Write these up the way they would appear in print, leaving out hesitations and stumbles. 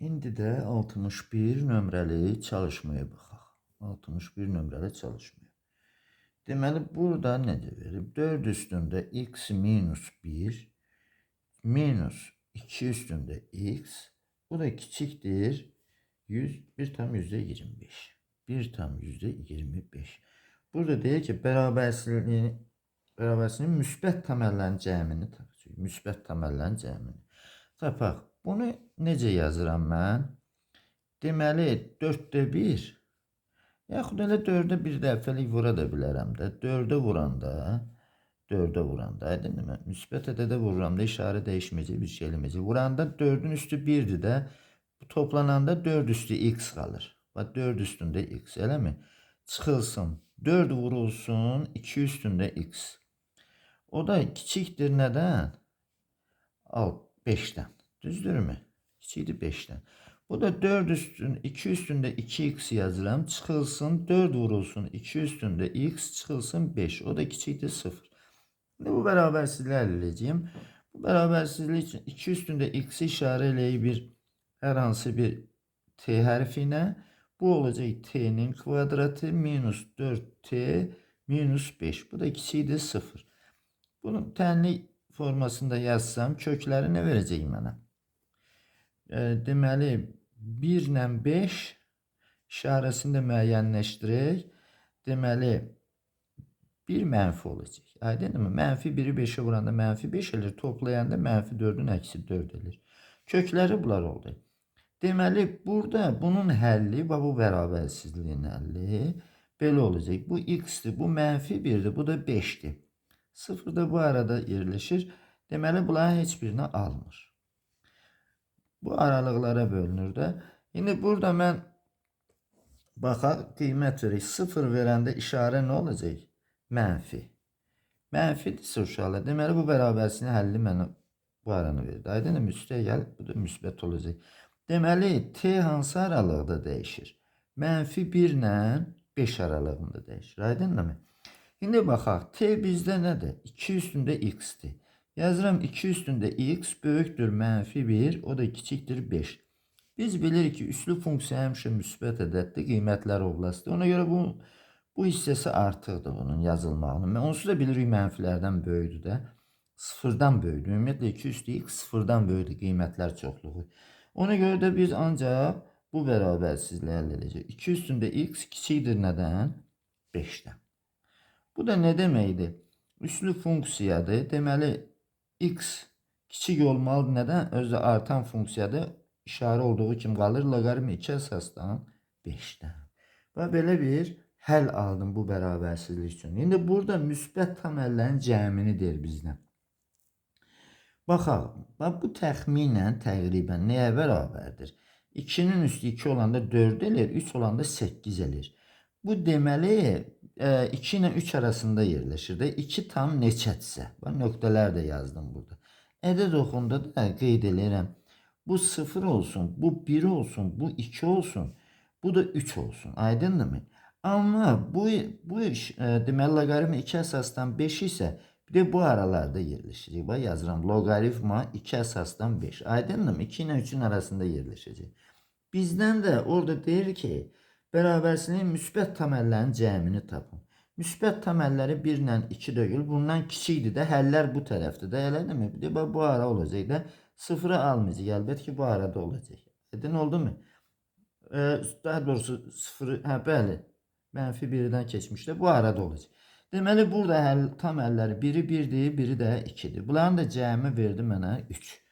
İndi də 61 nömrəli çalışmaya baxaq. 61 nömrəli çalışmaya. Deməli, burada necə verib? 4 üstündə x minus 1 minus 2 üstündə x. Bu da kiçikdir 1 tam %25. 1 tam %25. Burada deyir ki, bərabərsizliyin müsbət təməllərin cəmini tapacaq. Müsbət təməllərin cəmini. Tapaq. Bunu necə yazıram mən? Deməli, 4-də 1, yaxud elə 4-də bir dəfəlik vura da bilərəm də. 4-də vuranda, aydındır mı? Müsbət ədədə vururam da, işarə dəyişməyəcək, bir şey eləməyəcək. Vuranda 4-ün üstü 1-dir də, toplananda 4 üstü x qalır. Bax, 4 üstündə x, eləmi? Çıxılsın, 4 vurulsun, 2 üstündə x. O da kiçikdir nədən? 5-dən. Düzdürmü? Kiçikdir 5-dən. Bu da 4 üstün 2 üstündə 2x yazıram. Çıxılsın 4 vurulsun 2 üstündə x çıxılsın 5. O da kiçikdir 0. Şimdi bu bərabərsizliyi əldə edəcəyim. Bu bərabərsizlik üçün 2 üstündə x-i işarə eləyib hər hansı bir t hərfinə. Bu olacaq t'nin kvadratı minus 4t minus 5. Bu da kiçikdir 0. Bunun tənli formasında yazsam kökləri nə verəcək mənə? Deməli 1 ilə 5 işarəsini də müəyyənləşdirək. Deməli 1 mənfi olacaq. Aydınmı? Mənfi 1-i 5-ə vuranda mənfi 5 elir. Toplayanda mənfi 4-ün əksi 4 elir. Kökləri bunlar oldu. Deməli burada bunun həlli, bu bərabərsizliyin həlli belə olacaq. Bu x-dir, bu mənfi 1-dir, bu da 5-dir. 0 da bu arada yerləşir. Deməli bunların heç birini almır. Bu aralıqlara bölünür də. İndi burada mən baxaq, qiymət verək. 0 verəndə işarə nə olacaq? Mənfi. Mənfidirsə uşaqlar. Deməli bu bərabərsizliyin həlli mənə bu aranı verdi. Aydın üstə gəl, bu da müsbət olacaq. Deməli t hansı aralıqda dəyişir? Mənfi 1 ilə 5 aralığında dəyişir. Aydınmı? İndi baxaq, t bizdə nədir? 2 üstündə x-dir. Yazıram 2 üstündə x böyükdür mənfi 1, o da kiçikdir 5. Biz bilirik ki, üslü funksiya həmişə müsbət ədəddir, qiymətlər oblasıdır. Ona görə bu hissəsi artıqdır bunun yazılmağının. Onsuz da bilirik mənfilərdən böyüdür də. Sıfırdan böyüdür. Ümumiyyətlə 2 üstü x sıfırdan böyüdür qiymətlər çoxluğu. Ona görə də biz ancaq bu bərabərsizliyi əldə edəcək. 2 üstündə x kiçikdir nədən? 5-dən. Bu da nə deməkdir? Üslü funksiyadır. Deməli x kiçik olmalıdır. Nədən? Özü artan funksiyadır. İşarə olduğu kimi qalır. Loqaritm 2 əsasdan 5-dən. Və belə bir həll aldım bu bərabərsizlik üçün. İndi burada müsbət tam əllərin cəmini deyir bizdən. Baxaq. Bax, bu təxminən, təqribən nəyə bərabərdir? 2-nin üstü 2 olanda 4 elir, 3 olanda 8 elir. Bu deməli 2 ilə 3 arasında yerləşir də. 2 tam neçədirsə. Bax, nöqtələr də yazdım burada. Ədəd oxunda da qeyd edirəm. Bu 0 olsun, bu 1 olsun, bu 2 olsun, bu da 3 olsun. Aydındır mı? Amma bu deməli loqaritm 2 əsasdan 5 isə bir de bu aralarda yerləşir. Bax, yazıram. Loqaritma 2 əsasdan 5. Aydındır mı? 2 ilə 3-ün arasında yerləşəcək. Bizdən də orada deyir ki, bərabərsizliyin müsbət tam əllərin cəmini tapın. Müsbət tam əlləri 1 ilə 2 deyil. Bundan kiçikdir də. Həllər bu tərəfdir də. Elədir mi? Bir de bax, bu ara olacaq da. 0'ı almayacaq. Əlbəttə ki, bu arada olacaq. Aydın oldu mu? Daha doğrusu 0'ı, bəli. Mənfi 1-dən keçmişdə bu arada olacaq. Deməli burada tam əlləri biri 1-dir, biri də 2-dir. Bunların da cəmi verdi mənə 3.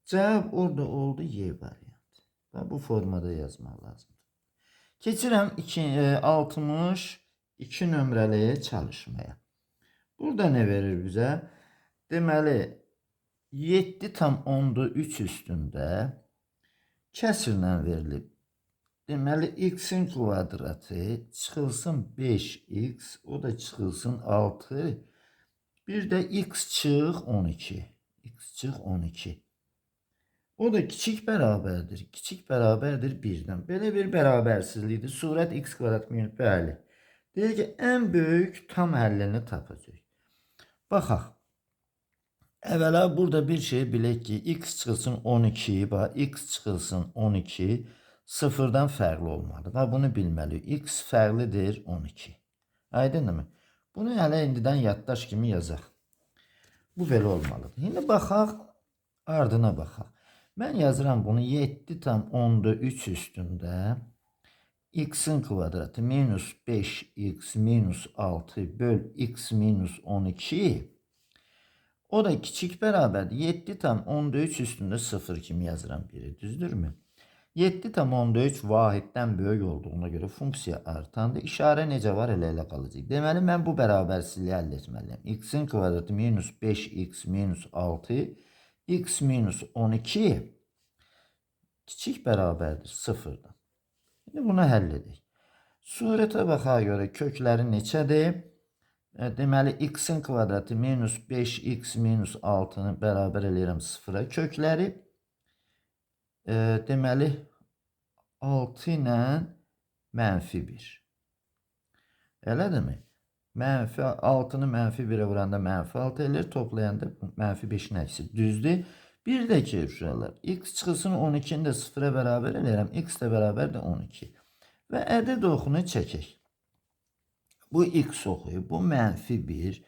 Cavab orada oldu Y variantı. Bu formada yazmaq lazımdır. Keçirəm 62 nömrəli çalışmaya. Burada nə verir bizə? Deməli 7 tam 10'da 3 üstündə kəsrlə verilib. Deməli x'in kvadratı çıxılsın 5x, o da çıxılsın 6. Bir də x çıx 12. X çıx 12. O da kiçik bərabərdir. Kiçik bərabərdir 1-dən. Belə bir bərabərsizlikdir. Surət x kvadrat minus bəli. Deyir ki, ən böyük tam həllini tapacaq. Baxaq. Evvela burada bir şey bilək ki, x çıxılsın 12, bax, x çıxılsın 12 sıfırdan fərqli olmalı. Və bunu bilməliyik. X fərqlidir 12. Aydınmı? Bunu hələ indidən yaddaş kimi yazaq. Bu belə olmalıdır. İndi baxaq, ardına baxaq. Mən yazıram bunu 7 tam 10'da 3 üstündə x'in kvadratı minus 5x minus 6 böl x minus 12. O da kiçik bərabərdir. 7 tam 10'da 3 üstündə 0 kimi yazıram biri. Düzdürmü? 7 tam 10'da 3 vahiddən böyük olduğuna göre funksiya artandır. İşarə necə var elə qalacaq. Deməli mən bu bərabərsizliyi əldə etməliyəm. X'in kvadratı minus 5x minus 6 x minus 12 kiçik bərabərdir 0'dan. Şimdi bunu həll edək. Surətə baxaq görə kökləri neçədir? Deməli x'in kvadratı minus 5x minus 6'nı bərabər eləyirəm 0'a. Kökləri deməli 6 ilə mənfi 1. Elədirmi? Mənfi 6'nı mənfi 1'ə vuranda mənfi 6 eləyir. Toplayanda mənfi 5'in əksi. Düzdür. Bir də ki uşaqlar, x çıxılsın 12'ni də 0'a bərabər eləyirəm. X də bərabərdir 12. Və ədəd oxunu çəkək. Bu x oxu, bu mənfi 1,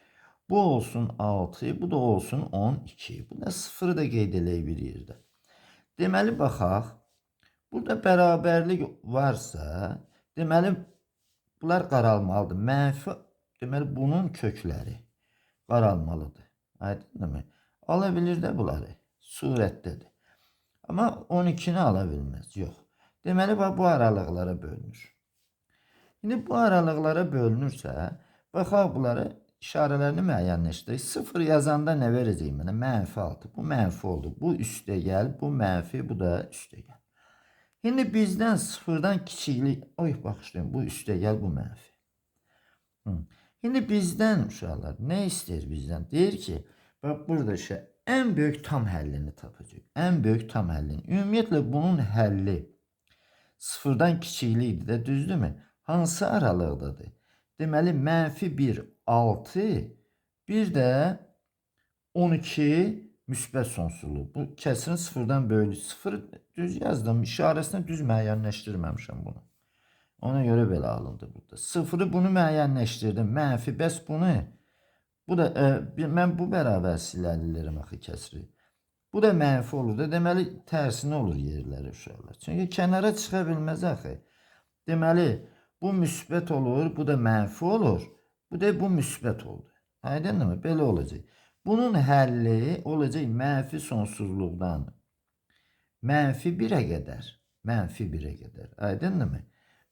bu olsun 6, bu da olsun 12. Bu da 0'ı da qeyd eləyək bir yerdə. Deməli baxaq, burada bərabərlik varsa, deməli bunlar qaralmalıdır. Mənfi, deməli bunun kökləri qaralmalıdır. Aydınmı? Ala bilir də bunları. Surətdədir. Amma 12'ni ala bilməz. Yox. Deməli bu aralıqlara bölünür. İndi bu aralıqlara bölünürsə, baxaq bunları işarələrini müəyyənləşdirək. 0 yazanda nə verəcək mənə? Mənfi 6. Bu mənfi oldu. Bu üstə gəl, bu mənfi, bu da üstə gəl. Şimdi bizdən 0'dan kiçiklik, oy baxışlayın, bu üstə gəl, bu mənfi. Şimdi bizdən uşaqlar nə istəyir bizdən? Deyir ki, bax burada en büyük tam həllini tapacaq. En büyük tam həllini. Ümumiyyətlə bunun həlli 0'dan kiçiklikdir də, düzdürmü? Hansı aralıqdadır? Deməli mənfi 1 6, bir də 12 müsbət sonsuzluq. Bu kəsirin 0'dan böyük. 0 düz yazdım. İşarəsini düz müəyyənləşdirməmişəm bunu. Ona göre belə alındı burada. 0'ı bunu müəyyənləşdirdim. Mənfi bəs bunu. Bu da mən bu bərabərsizliklərim axı kəsiri. Bu da mənfi olur da, deməli tərsini olur yerləri uşaqlar. Çünki kənara çıxa bilməz axı. Deməli bu müsbət olur, bu da mənfi olur. Bu da bu müsbət oldu. Aydınmı? Belə olacaq. Bunun həlli olacaq mənfi sonsuzluqdan mənfi 1'ə qədər. Mənfi 1'ə qədər. Aydınmı?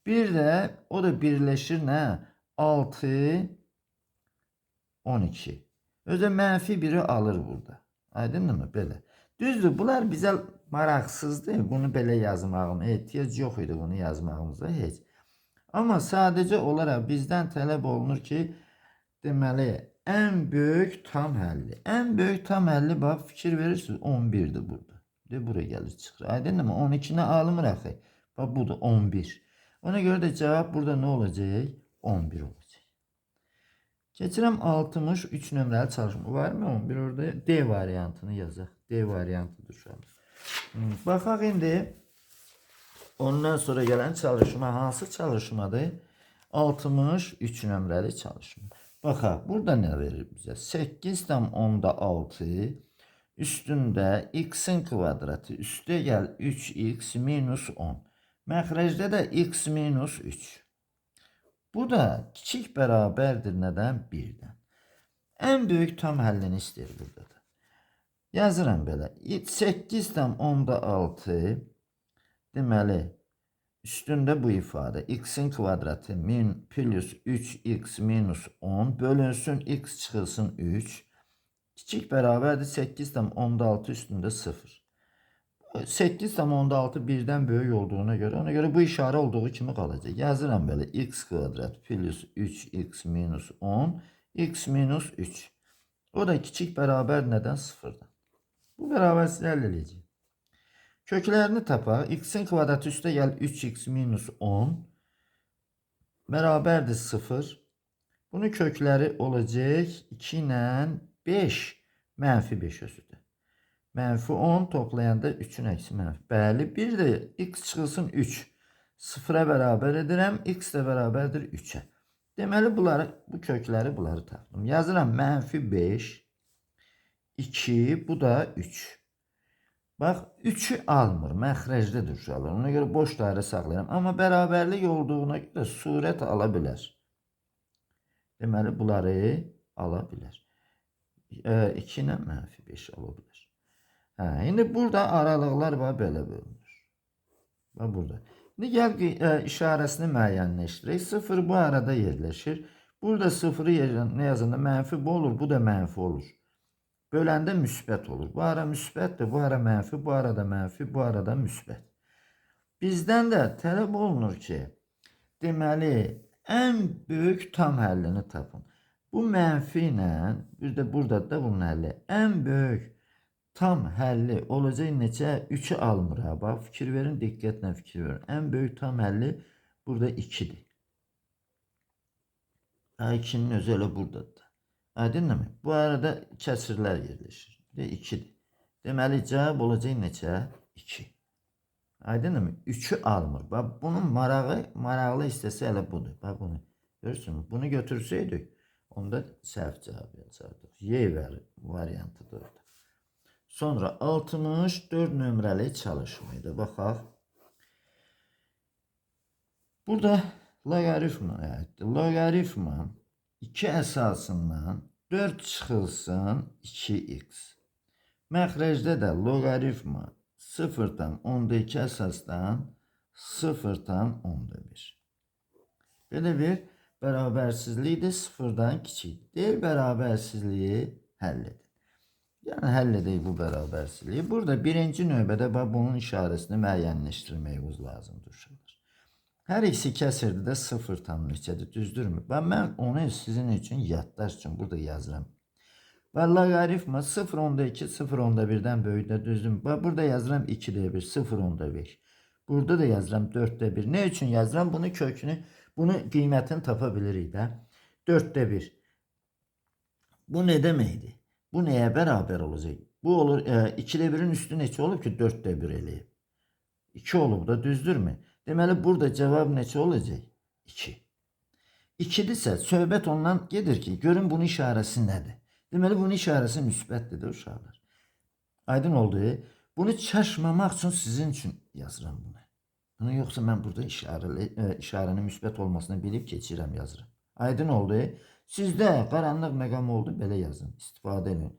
Bir də o da birləşir nə? 6 12. Özə mənfi 1'i alır burada. Aydınmı? Belə. Düzdür, bunlar bizə maraqsızdır. Bunu belə yazmağın ehtiyac yox idi, bunu yazmağımıza heç. Amma sadəcə olaraq bizdən tələb olunur ki, deməli en büyük tam həlli. En büyük tam həlli bax fikir verirsiniz 11'dir burada. De buraya gəlir çıxır. Aydınmı? 12'ni almır axı. Bax bu da 11. Ona görə də cavab burada nə olacaq? 11 olacaq. Keçirəm 63 nömrəli çalışma. Var mı 11 orada? D variantını yazaq. D variantıdır şu an. Baxaq indi. Ondan sonra gələn çalışma hansı çalışmadır? 63 nömrəli çalışma. Baxaq, burada nə verir bizə? 8 tam 10'da 6 üstündə x'in kvadratı üstə gəl 3x minus 10. Məxrəcdə də x minus 3. Bu da kiçik bərabərdir nədən? 1'dən. En büyük tam həllini istəyir burada da. Yazıram belə. 8 tam 10'da 6 deməli üstündə bu ifadə x'in kvadratı min plus 3x minus 10 bölünsün x çıxılsın 3 kiçik bərabərdir 8 tam 10'da 6 üstündə 0. 8 tam 10'da 6 1'den böyük olduğuna göre, ona göre bu işarə olduğu kimi qalacaq. Yazıram belə x kvadrat plus 3x minus 10 x minus 3. O da kiçik bərabər nədən? 0'dan. Bu bərabərsizliyi həll edəcəyik. Köklərini tapaq. X'in kvadratı üstə gəl 3x minus 10 bərabərdir 0. Bunun kökləri olacaq 2 ilə 5. Mənfi 5 özüdür. Mənfi 10 toplayanda 3'ün əksi mənfi. Bəli, bir də x çıxılsın 3. 0'a bərabər edirəm, x də bərabərdir 3'ə. Deməli, bu kökləri tapdım. Yazıram mənfi 5, 2, bu da 3. Bax, 3'ü almır, məxrəcdədir uşaqlar. Ona görə boş dairə saxlayıram. Amma bərabərlik olduğuna görə surət ala bilər. Deməli, bunları ala bilər. 2 ilə mənfi 5 ala bilər. İndi burada aralıqlar var, belə bölünür. Bax, burada. İndi gəl işarəsini müəyyənləşdirək. 0 bu arada yerləşir. Burada 0'ı yerine yazanda mənfi bu olur, bu da mənfi olur. Böləndə müsbət olur. Bu ara müsbətdir, bu ara mənfi, bu arada mənfi, bu arada müsbət. Bizdən də tələb olunur ki, deməli, ən böyük tam həllini tapın. Bu mənfi ilə, bir də burada da bunun həlli. Ən böyük tam həlli olacaq neçə? 3'ü almır. Bax, fikir verin, diqqətlə fikir verin. Ən böyük tam həlli burada 2'dir. 2'nin özü elə buradadır. Aydınmı? Bu arada kəsirlər yerləşir. 2'dir. Deməli, cavab olacaq neçə? 2. Aydınmı? 3'ü almır. Bax, bunun maraqlı hissəsi elə budur. Bax, bunu görürsünüz. Bunu götürsəydik, onda səhv cavab yazardıq. Y variantıdır orada. Sonra 64 nömrəli çalışmaydı. Baxaq. Burada loqaritma aiddir. Loqaritma 2 əsasından 4 çıxılsın 2x. Məxrəcdə də loqaritma 0,2 əsasdan 0,1. Belə bir bərabərsizlikdir, 0'dan kiçikdir. Deyil, bərabərsizliyi həll edin. Yəni, həll edək bu bərabərsizliyi. Burada birinci növbədə bunun işarəsini müəyyənləşdirməyimiz lazımdır uşaqlar. Hər ikisi kəsirdir də 0,2'dir, düzdürmü? Mən onu sizin üçün yaddaş üçün burada yazıram. Və loqaritma 0,2, 0,1'dən böyükdə, düzdürmü? Burada yazıram 2'də 1, 0,5. Burada da yazıram 4'də 1. Ne üçün yazıram? Bunu kökünü, bunu qiymətini tapa bilirik də. 4'də 1. Bu ne deməkdir? Bu neye beraber olacaq? Bu olur, 2'də 1'in üstü neçə olub ki 4'də 1 eləyib? 2 olub da, düzdürmü? Deməli, burada cavab neçə olacaq? 2. 2'dirsə, söhbət ondan gedir ki, görün bunun işarəsi nədir? Deməli, bunun işarəsi müsbətdir uşaqlar. Aydın oldu. Bunu çaşmamaq üçün sizin üçün yazıram bunu. Bunu yoxsa mən burada işarənin müsbət olmasını bilib keçirəm, yazıram. Aydın oldu. Sizdə qaranlıq məqam oldu, belə yazın, istifadə edin.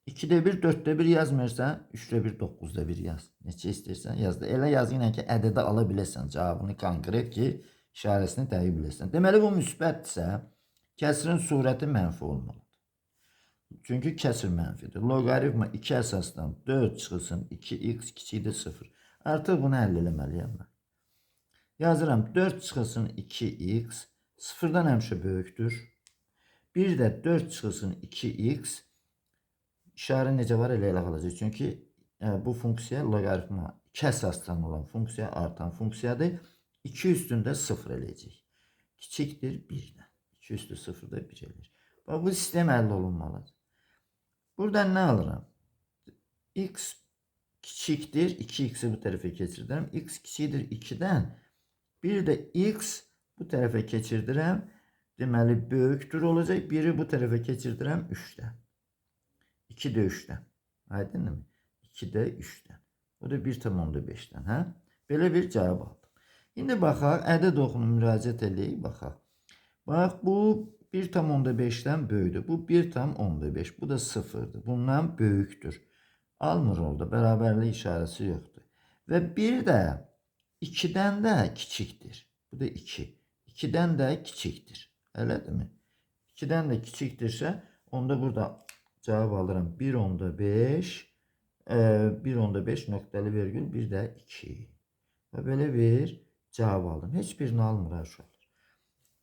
2'də 1, 4'də 1 yazmırsan, 3'də 1, 9'da 1 yaz. Neçə istəyirsən yaz da. Elə yazıyla ki, ədədə ala biləsən cavabını konkret ki, işarəsini dəyi biləsən. Deməli, bu müsbətdirsə, kəsirin surəti mənfi olmalıdır. Çünki kəsir mənfidir. Loqaritma 2 əsasdan 4 çıxılsın 2x kiçikdir 0. Artıq bunu həll eləməliyəm mən. Yazıram 4 çıxılsın 2x 0'dan həmişə böyükdür. Bir də 4 çıxılsın 2x işarə necə var elə qalacaq. Çünki bu funksiya loqaritma 2 əsasdan olan funksiya artan funksiyadır. 2 üstündə 0 eləyəcək. Kiçikdir 1-dən. 2 üstü 0'da 1 eləyir. Bu sistem əldə olunmalıdır. Buradan nə alıram? X kiçikdir. 2x'i bu tərəfə keçirdirəm. X kiçikdir 2'dən. Bir də x bu tərəfə keçirdirəm. Deməli, böyükdür olacaq. 1'i bu tərəfə keçirdirəm 3'dən. 2'də 3'dən. Aydınmı? 2'də 3'dən. O da 1,5'dən. Hə? Belə bir cavab aldım. İndi baxaq, ədəd oxunu müraciət edək, baxaq. Bax, bu 1,5'dən böyükdür. Bu 1,5. Bu da 0'dır. Bundan böyükdür. Almır orada. Bərabərlik işarəsi yoxdur. Və bir də 2'dən də kiçikdir. Bu da 2. 2'dən də kiçikdir. Elədirmi? 2'dən də kiçikdirsə, onda burada cavab alıram 1,5. 1,5 nöqtəli vergül, bir də 2. Və belə bir cavab aldım. Heç birini almır uşaqlar.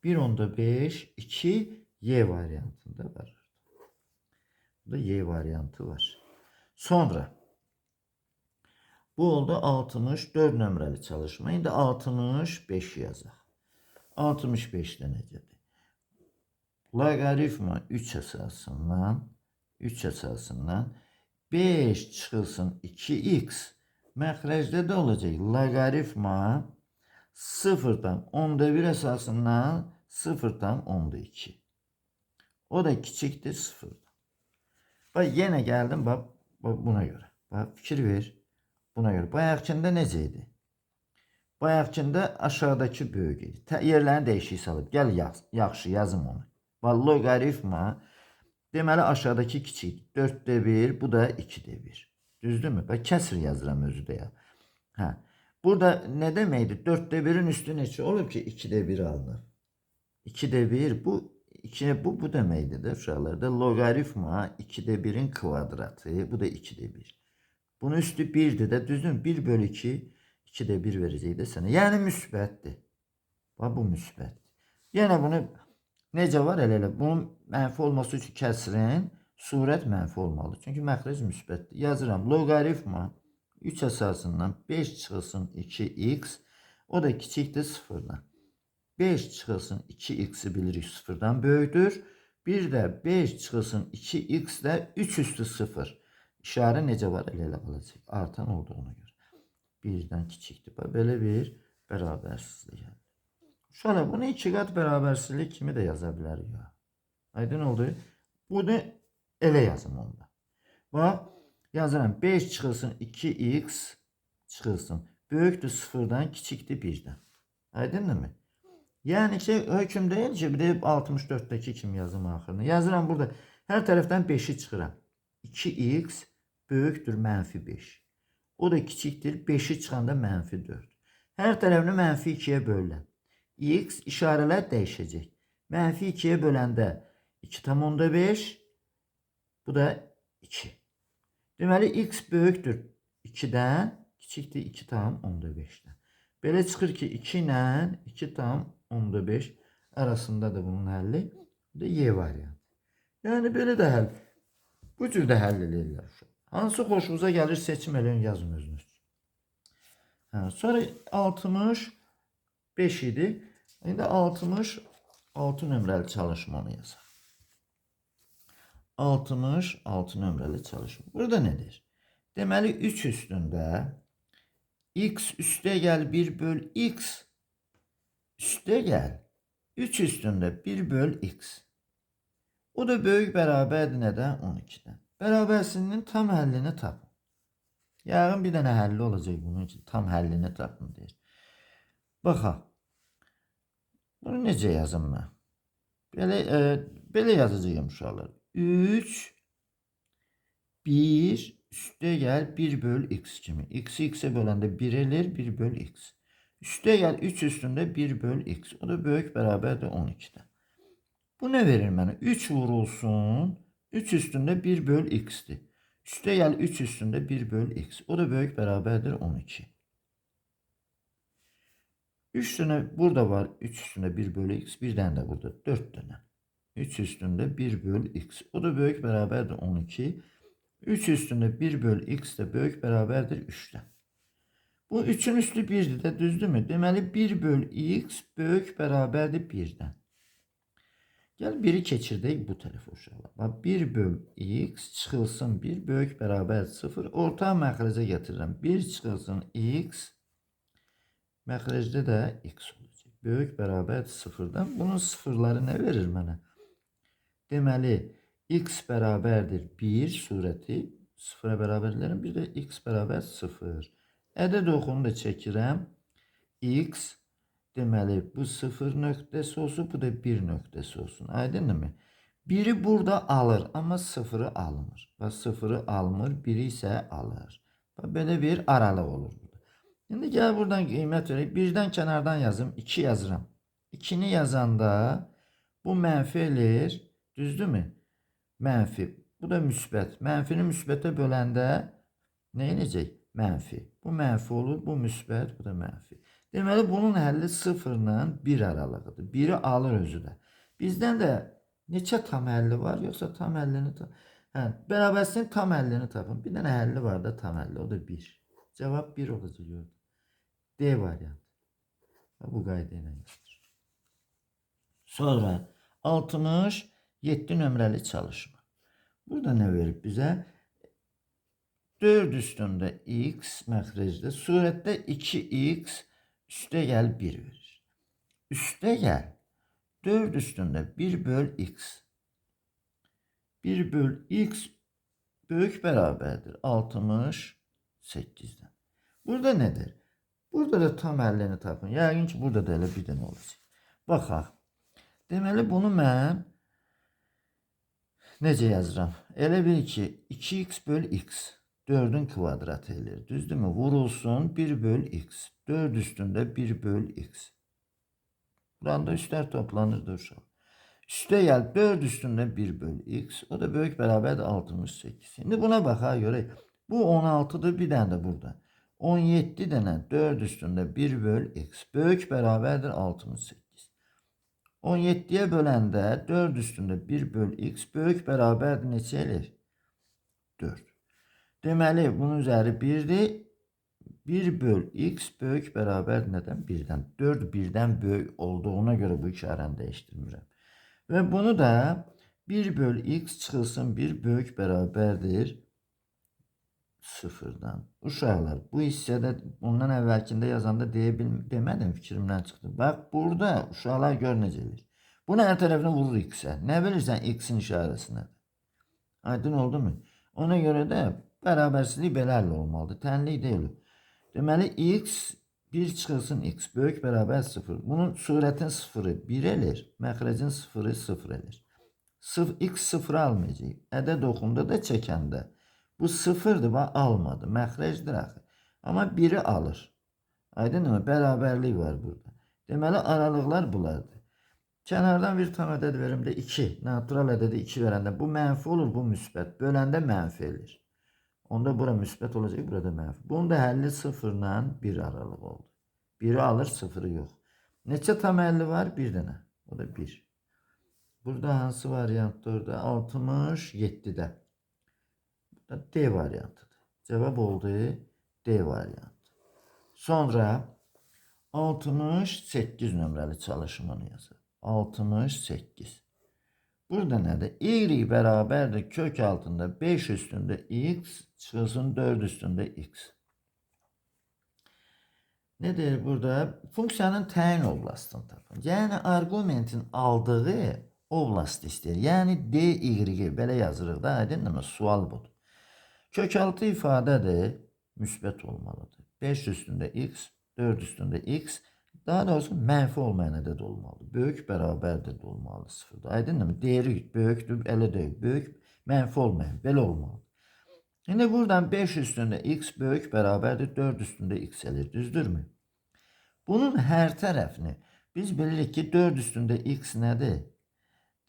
1,5, 2 Y variantında var. Burada Y variantı var. Sonra bu oldu 64 nömrəli çalışma. İndi 65 yazaq. 65'də necədir? Loqaritma 3 əsasından 3 əsasından 5 çıxılsın 2x məxrəcdə də olacaq loqaritma 0,1 əsasından 0,2. O da kiçikdir 0. Bak yenə gəldim bak buna görə. Bak fikir ver. Buna görə. Bayaqkında necə idi? Bayaqkında aşağıdakı böyük idi. Yerlərini dəyişik salıb. Gəl yaxşı yazım onu. Bak loqaritma deməli aşağıdakı kiçik 4'də 1, bu da 2'də 1. Düzdürmü? Bak kəsr yazıram özü də ya. Hə. Burada nə deməkdir? 4'də 1'in üstü neçə olur ki 2'də 1 alınır? 2'də 1 bu deməkdir də uşaqlarda. Loqaritma 2'də 1'in kvadratı, bu da 2'də 1. Bunun üstü 1'dir də, düzdür? 1 bölü 2, 2'də 1 verəcək də sənə. Yəni müsbətdir. Bax bu müsbətdir. Yəni bunu necə var elə? Bunun mənfi olması üçün kəsrin surət mənfi olmalı. Çünki məxrəc müsbətdir. Yazıram. Loqaritma 3 əsasından 5 çıxılsın 2x, o da kiçikdir 0'dan. 5 çıxılsın 2x'i bilirik 0'dan böyükdür. Bir də 5 çıxılsın 2x də 3 üstü 0. İşarə necə var? Elə qalacaq. Artan olduğuna görə. 1'dən kiçikdir. Belə bir bərabərsizlik gəldi. Uşaqlar bunu 2 qat bərabərsizlik kimi də yaza bilərik ya. Aydın oldu. Bunu elə yazım onda. Bax yazıram 5 çıxılsın 2x çıxılsın. Böyükdür 0'dan, kiçikdir 1'dən. Aydındır? Yəni ki hökm deyil ki bir də 64'dəki kimi yazım axırını. Yazıram burada hər tərəfdən 5'i çıxıram. 2x böyükdür mənfi 5. O da kiçikdir 5'i çıxanda mənfi 4. Hər tərəfini mənfi 2'yə bölürəm. X işarələr dəyişəcək. Mənfi 2'yə böləndə 2,5, bu da 2. Deməli x böyükdür 2'dən, kiçikdir 2,5'dən. Belə çıxır ki 2 ilə 2,5 arasında da bunun həlli. Bu da Y variantı. Yəni belə də həll. Bu cür də həll edirlər. Hansı xoşunuza gəlir seçim eləyin, yazın özünüz. Sonra 65 idi. İndi 66 nömrəli çalışmanı yazaq. 66 nömrəli çalışma. Burada nədir? Deməli 3 üstündə x üstə gəl 1 böl x üstə gəl 3 üstündə 1 böl x. O da böyük bərabərdir nədən? 12'dən. Bərabərsizliyin tam həllini tapın. Yəqin bir dənə həlli olacaq bunun için. Tam həllini tapın deyir. Baxaq. Bunu necə yazım mən? Belə yazacağım uşaqlar. 3 1 üstə gəl 1 böl x kimi. X'i x'e böləndə 1 elir, 1 böl x. Üstə gəl 3 üstündə 1 böl x. O da böyük bərabərdir 12'dən. Bu ne verir mənə? 3 vurulsun 3 üstündə 1 böl x'dir. Üstə gəl 3 üstündə 1 böl x. O da böyük bərabərdir 12. 3 tane burada var. 3 üstündə 1 böl x. Bir dənə də burada 4 tane. 3 üstündə 1 böl x. O da böyük bərabərdir 12. 3 üstündə 1 böl x də böyük bərabərdir 3'dən. Bu 3'ün üstü 1'dir də, düzdürmü? Deməli 1 böl x böyük bərabərdir 1'dən. Gel 1'i keçirdək bu tərəfə uşaqlar. Bax 1 böl x çıxılsın 1 böyük bərabər 0. Orta məxrəcə gətirirəm. 1 çıxılsın x məxrəcdə də x olacaq. Böyük bərabər 0'dan. Bunun sıfırları nə verir mənə? Deməli x bərabərdir 1 surəti 0'a bərabərlərim. Bir də x bərabər 0. Ədəd oxunu da çəkirəm. X deməli bu 0 nöqtəsi olsun, bu da 1 nöqtəsi olsun. Aydınmı? 1'i burada alır, amma 0'ı almır. Bax 0'ı almır, 1'i isə alır. Bax belə bir aralıq olur burada. İndi gəl buradan qiymət verək. 1'dən kənardan yazım, 2 yazıram. 2'ni yazanda bu mənfi elir, düzdürmü? Mənfi. Bu da müsbət. Mənfini müsbətə böləndə nə edəcək? Mənfi. Bu mənfi olur, bu müsbət, bu da mənfi. Deməli bunun həlli 0 ilə 1 aralığıdır. 1'i alır özü də. Bizdən də neçə tam həlli var, yoxsa tam həllini bərabərsizliyin tam həllini tapın. Bir dənə həlli var da tam həlli, o da 1. Cavab 1 olacaq. D variantı. Bu qayda ilə yazılır. Sonra 67 nömrəli çalışma. Burada ne verib bizə? 4 üstündə x məxrəcdə surətdə 2x üstə gəl 1 verir. Üstə gəl 4 üstündə 1 böl x. 1 böl x böyük bərabərdir 68'den. Burada nedir? Burada da tam əlini tapın. Yəqin ki, burada da elə bir dənə olacaq. Baxaq. Deməli, bunu mən necə yazıram? Elə bil ki, 2x böl x 4'ün kvadratı eləyir. Düzdürmü? Vurulsun 1 böl x. 4 üstündə 1 böl x. Buranda üstlər toplanırdı uşaq. Üstə gəl 4 üstündə 1 böl x. O da böyük bərabərdir 68. Şimdi buna baxa görək. Bu 16'dır, bir dənə də burada. 17 dənə 4 üstündə 1 böl x. Böyük bərabərdir 68. 17'ye böləndə 4 üstündə 1 böl x böyük bərabərdir neçə eləyir? 4. Deməli, bunun üzəri 1'dir. 1 böl x böyük bərabər nədən? 1'dən. 4 1'dən böyük olduğuna görə bu işarəni dəyişdirmirəm. Və bunu da 1 böl x çıxılsın 1 böyük bərabərdir 0'dan. Uşaqlar, bu hissədə ondan əvvəlkində yazanda demədim, fikrimdən çıxdı. Bax, burada uşaqlar gör necə eləyir. Bunu hər tərəfinə vurur x-ə. Nə bilirsən x-in işarəsinə? Aydın oldu mu? Ona görə də bərabərsizlik belə həll olmalıdır. Tənlik deyil. Deməli, x 1 çıxılsın x böyük bərabər 0. Bunun surətin 0'ı 1 elir, məxrəcin 0'ı 0 elir. X 0'ı almayacaq. Ədəd oxunda da çəkəndə. Bu 0'dır, bax almadı. Məxrəcdir axı. Amma 1'i alır. Aydın mı? Bərabərlik var burada. Deməli, aralıqlar bunlardır. Kənardan bir tam ədəd verim də 2. Natural ədədi 2 verəndə bu mənfi olur, bu müsbət. Böləndə mənfi elir. Onda bura müsbət olacaq, burada mənfi. Bunun da həlli 0 ilə 1 aralığı oldu. 1'i alır, 0'ı yox. Neçə tam həlli var? Bir dənə. O da 1. Burada hansı variantdır? Orada 67'də. D variantıdır. Cevap oldu D variantı. Sonra 68 nömrəli çalışımını yazır. 68. Burada nədir? Y bərabərdir kök altında 5 üstündə x çıxılsın 4 üstündə x. Nedir burada? Funksiyanın təyin oblastını tapın. Yəni arqumentin aldığı oblast istəyir. Yəni dy belə yazırıq da, aydınmı? Sual budur. Kök altı ifadədir, müsbət olmalıdır. 5 üstündə x, 4 üstündə x, daha doğrusu mənfi olmayan ədəd olmalıdır. Böyük bərabərdir də olmalı 0'da. Aydınmı? Değeri böyükdür, elə deyil. Böyük, mənfi olmayan, belə olmalıdır. Şimdi buradan 5 üstündə x böyük bərabərdir 4 üstündə x elir, düzdürmü? Bunun hər tərəfini biz bilirik ki 4 üstündə x nədir?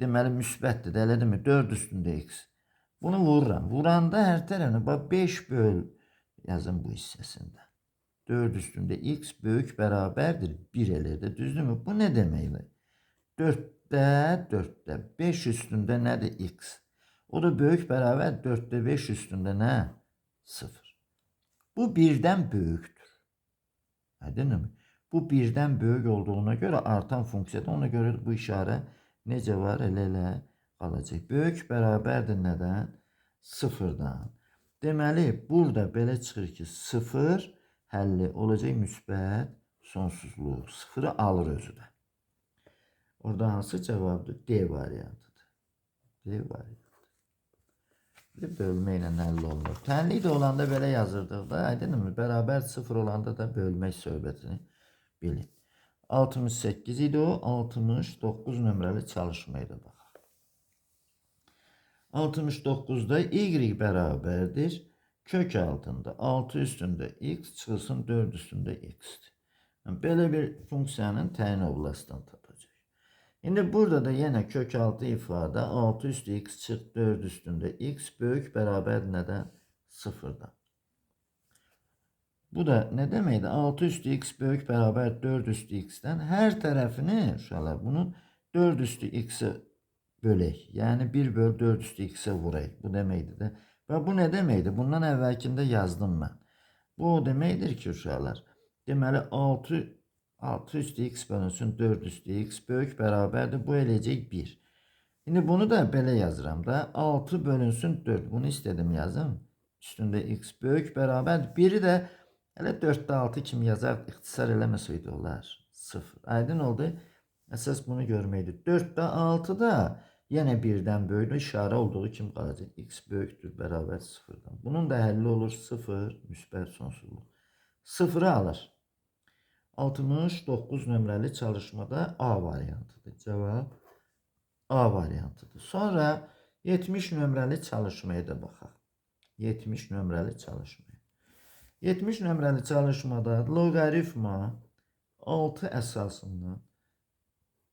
Deməli müsbətdir, elədir mi? 4 üstündə x. Bunu vururam. Vuranda hər tərəfini, bax 5 böl yazın bu hissəsində. 4 üstündə x böyük bərabərdir 1 eləyir, düzdürmü? Bu nə deməkdir? 4'də 4'də 5 üstündə nədir x? O da böyük bərabər 4'də 5 üstündə nə? 0. Bu 1'dən böyükdür. Aydınmı? Bu 1'dən böyük olduğuna görə artan funksiyada, ona görə bu işarə necə var? Elə qalacaq. Böyük bərabərdir nədən? 0'dan. Deməli, burada belə çıxır ki, 0 həlli olacaq müsbət sonsuzluq. 0'ı alır özü də. Orada hansı cavabdır? D variantıdır. D variantı. Bir bölmə ilə həll olunur. Tənlik də olanda belə yazırdıq da, aydınmı? Bərabər 0 olanda da bölmək söhbətini bilin. 68 idi o, 69 nömrəli çalışmaydı bax. 69'da y bərabərdir kök altında 6 üstündə x çıxılsın 4 üstündə x'dir. Yəni, belə bir funksiyanın təyin oblastını tapacaq. İndi burada da yenə kök altı ifadə 6 üstü x çıx 4 üstündə x böyük bərabər nədən? 0'dan. Bu da nə deməkdir? 6 üstü x böyük bərabər 4 üstü x-dən hər tərəfini uşaqlar bunun 4 üstü x-i bölək. Yəni 1 böl 4 üstü x-ə vurayıq. Bu deməkdir də. Və bu nə deməkdir? Bundan əvvəlkində yazdım mən. Bu o deməkdir ki uşaqlar. Deməli 6 üstü x bölünsün 4 üstü x böyük bərabərdir. Bu eləyəcək 1. İndi bunu da belə yazıram da. 6 bölünsün 4. Bunu istedim yazım. Üstündə x böyük bərabər. Biri də hələ 4-də 6 kimi yazar. İxtisar eləməsəydi olar. 0. Aydın oldu. Əsas bunu görməkdir. 4-də 6-da yenə 1-dən böyükdür. İşarə olduğu kimi qalacaq. X böyükdür bərabər 0-dan. Bunun da həlli olur 0 müsbət sonsuzluq. 0-ı alır. 69 nömrəli çalışmada A variantıdır. Cavab A variantıdır. Sonra 70 nömrəli çalışmaya da baxaq. 70 nömrəli çalışmaya. 70 nömrəli çalışmada loqaritma 6 əsasından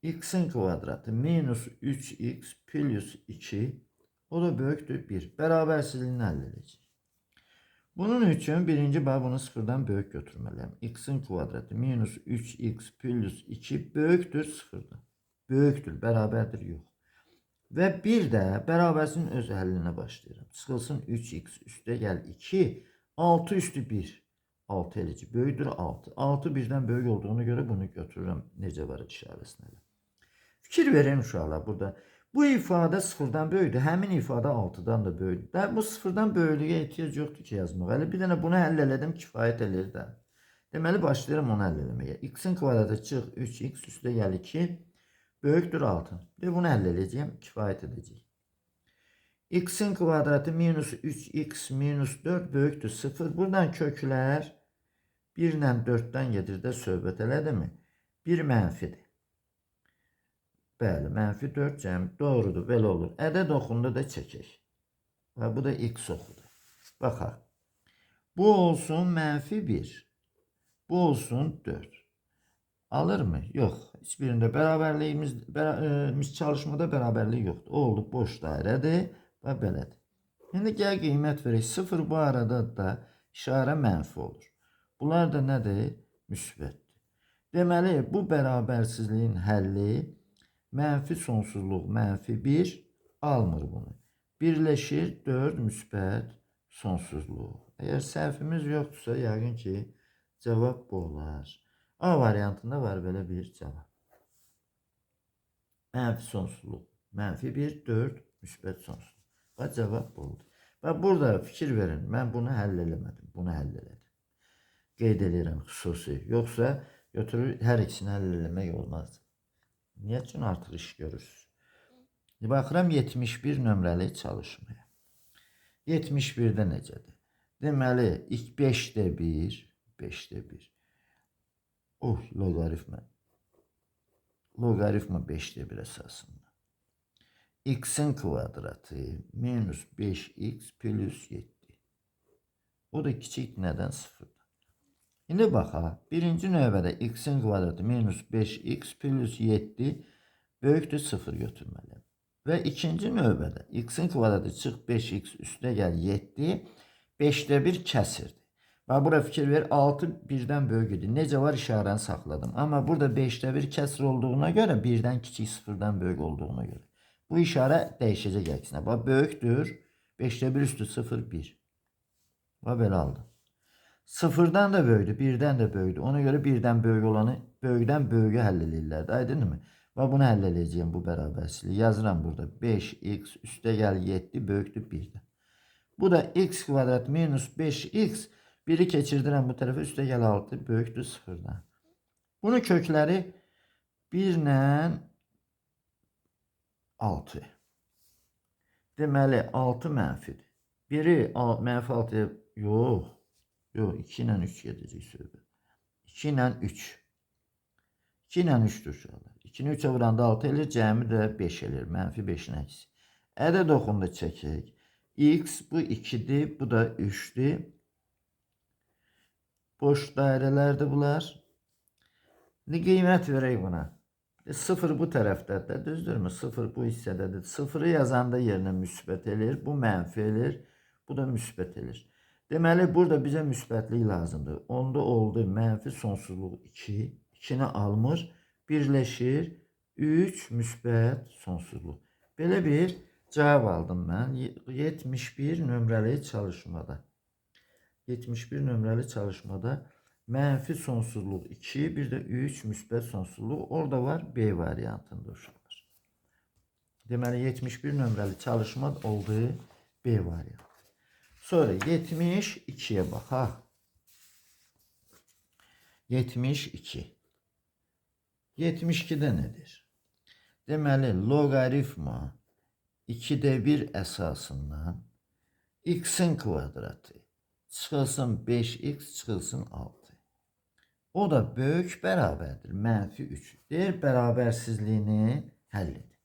x'in kvadratı minus 3x plus 2 o da böyükdür 1. Bərabərsizliğini həll edəcək. Bunun üçün birinci bax bunu sıfırdan böyük götürməliyəm. X'in kvadratı minus 3x plus 2 böyükdür sıfırdan. Böyükdür, bərabərdir yox. Və bir də bərabərsinin öz həllinə başlayıram. Çıxılsın 3x üstə gəl 2, 6 üstü 1. 6 eləci böyükdür 6. 6 birdən böyük olduğuna görə bunu götürürəm. Necə var işarəsinə. Fikir verin uşaqlar burada. Bu ifadə sıfırdan böyükdür. Həmin ifadə 6-dan da böyükdür. Bu sıfırdan böyüklüyə ehtiyac yoxdur ki yazmaq. Hələ bir dənə bunu həll elədim kifayət edir də. Deməli başlayıram onu həll eləməyə. X'in kvadratı çıx 3x üstə gəl 2 böyükdür 6. Bir bunu həll edəcəyəm kifayət edəcək. X'in kvadratı minus 3x minus 4 böyükdür 0. Buradan köklər 1 ilə 4-dən gedir də söhbət elədi mi? 1 mənfidir. Bəli, mənfi 4 cəm doğrudur, belə olur. Ədəd oxunda da çəkək. Və bu da x oxudur. Baxaq. Bu olsun mənfi 1. Bu olsun 4. Alır mı? Yox. Hiçbirində bərabərliyimiz çalışmada bərabərlik yoxdur. O oldu boş dairədir və belədir. İndi gəl qiymət verək. 0 bu arada da işarə mənfi olur. Bunlar da nədir? Müsbətdir. Deməli, bu bərabərsizliyin həlli mənfi sonsuzluq, mənfi 1 almır bunu. Birləşir 4 müsbət sonsuzluq. Əgər səhvimiz yoxdursa, yəqin ki, cavab bu olar. A variantında var belə bir cavab. Mənfi sonsuzluq, mənfi 1, 4 müsbət sonsuzluq. Və cavab bu oldu. Və burada fikir verin, mən bunu həll eləmədim, bunu həll elədim. Qeyd edirəm xüsusi. Yoxsa götürür, hər ikisini həll eləmək olmaz. Niyə üçün artıq iş görürsünüz? Baxıram 71 nömrəli çalışmaya. 71-də necədir? Deməli, 5-də 1, 5-də 1. Loqaritma. Loqaritma 5-də 1 əsasında. X'in kvadratı minus 5x plus 7. O da kiçik nədən 0. İndi baxaq. Birinci növbədə x'in kvadratı minus 5x plus 7 böyükdür 0 götürməliyəm. Və ikinci növbədə x'in kvadratı çıx 5x üstə gəl 7 5-də 1 kəsirdi. Və bura fikir ver 6 1-dən böyük idi. Necə var işarəni saxladım. Amma burada 5-də 1 kəsir olduğuna görə 1-dən kiçik 0-dan böyük olduğuna görə. Bu işarə dəyişəcək əksinə. Bax böyükdür 5-də 1 üstü 0 1. Və belə aldım. 0-dan da böyükdür, 1-dən də böyükdür. Ona görə 1-dən böyük olanı böyükdən böyüyə həll edirlər. Aydınmı? Və bunu həll edəcəyim bu bərabərsizliyi. Yazıram burada. 5x üstə gəl 7 böyükdür 1-dən. Bu da x kvadrat minus 5x. 1'i keçirdirəm bu tərəfə üstə gəl 6 böyükdür 0-dan. Bunun kökləri 1 ilə 6. Deməli 6 mənfidir. Biri mənfi 6'ya yox. Yox, 2 ilə 3 gedəcək söhbət. 2 ilə 3. 2 ilə 3-dür uşaqlar. 2-ni 3'ə vuranda 6 elir, cəmi də 5 elir. Mənfi 5-in əksi. Ədəd oxunda çəkək. X bu 2'dir, bu da 3'dir. Boş dairələrdir bunlar. İndi qiymət verək buna. 0 bu tərəfdədir, düzdürmü? 0 bu hissədədir. 0'ı yazanda yerinə müsbət elir, bu mənfi elir, bu da müsbət elir. Deməli, burada bizə müsbətlik lazımdır. Onda oldu mənfi sonsuzluq 2. 2'ni almır. Birləşir 3 müsbət sonsuzluq. Belə bir cavab aldım mən 71 nömrəli çalışmada. 71 nömrəli çalışmada mənfi sonsuzluq 2, bir də 3 müsbət sonsuzluq. Orada var B variantında uşaqlar. Deməli 71 nömrəli çalışma oldu B variantı. Sonra 72'ye baxaq. 72. 72'də nədir? Deməli loqaritma 2'də 1 əsasından x'in kvadratı çıxılsın 5x çıxılsın 6. O da böyük bərabərdir. -3. Deyir bərabərsizliyini həll edin.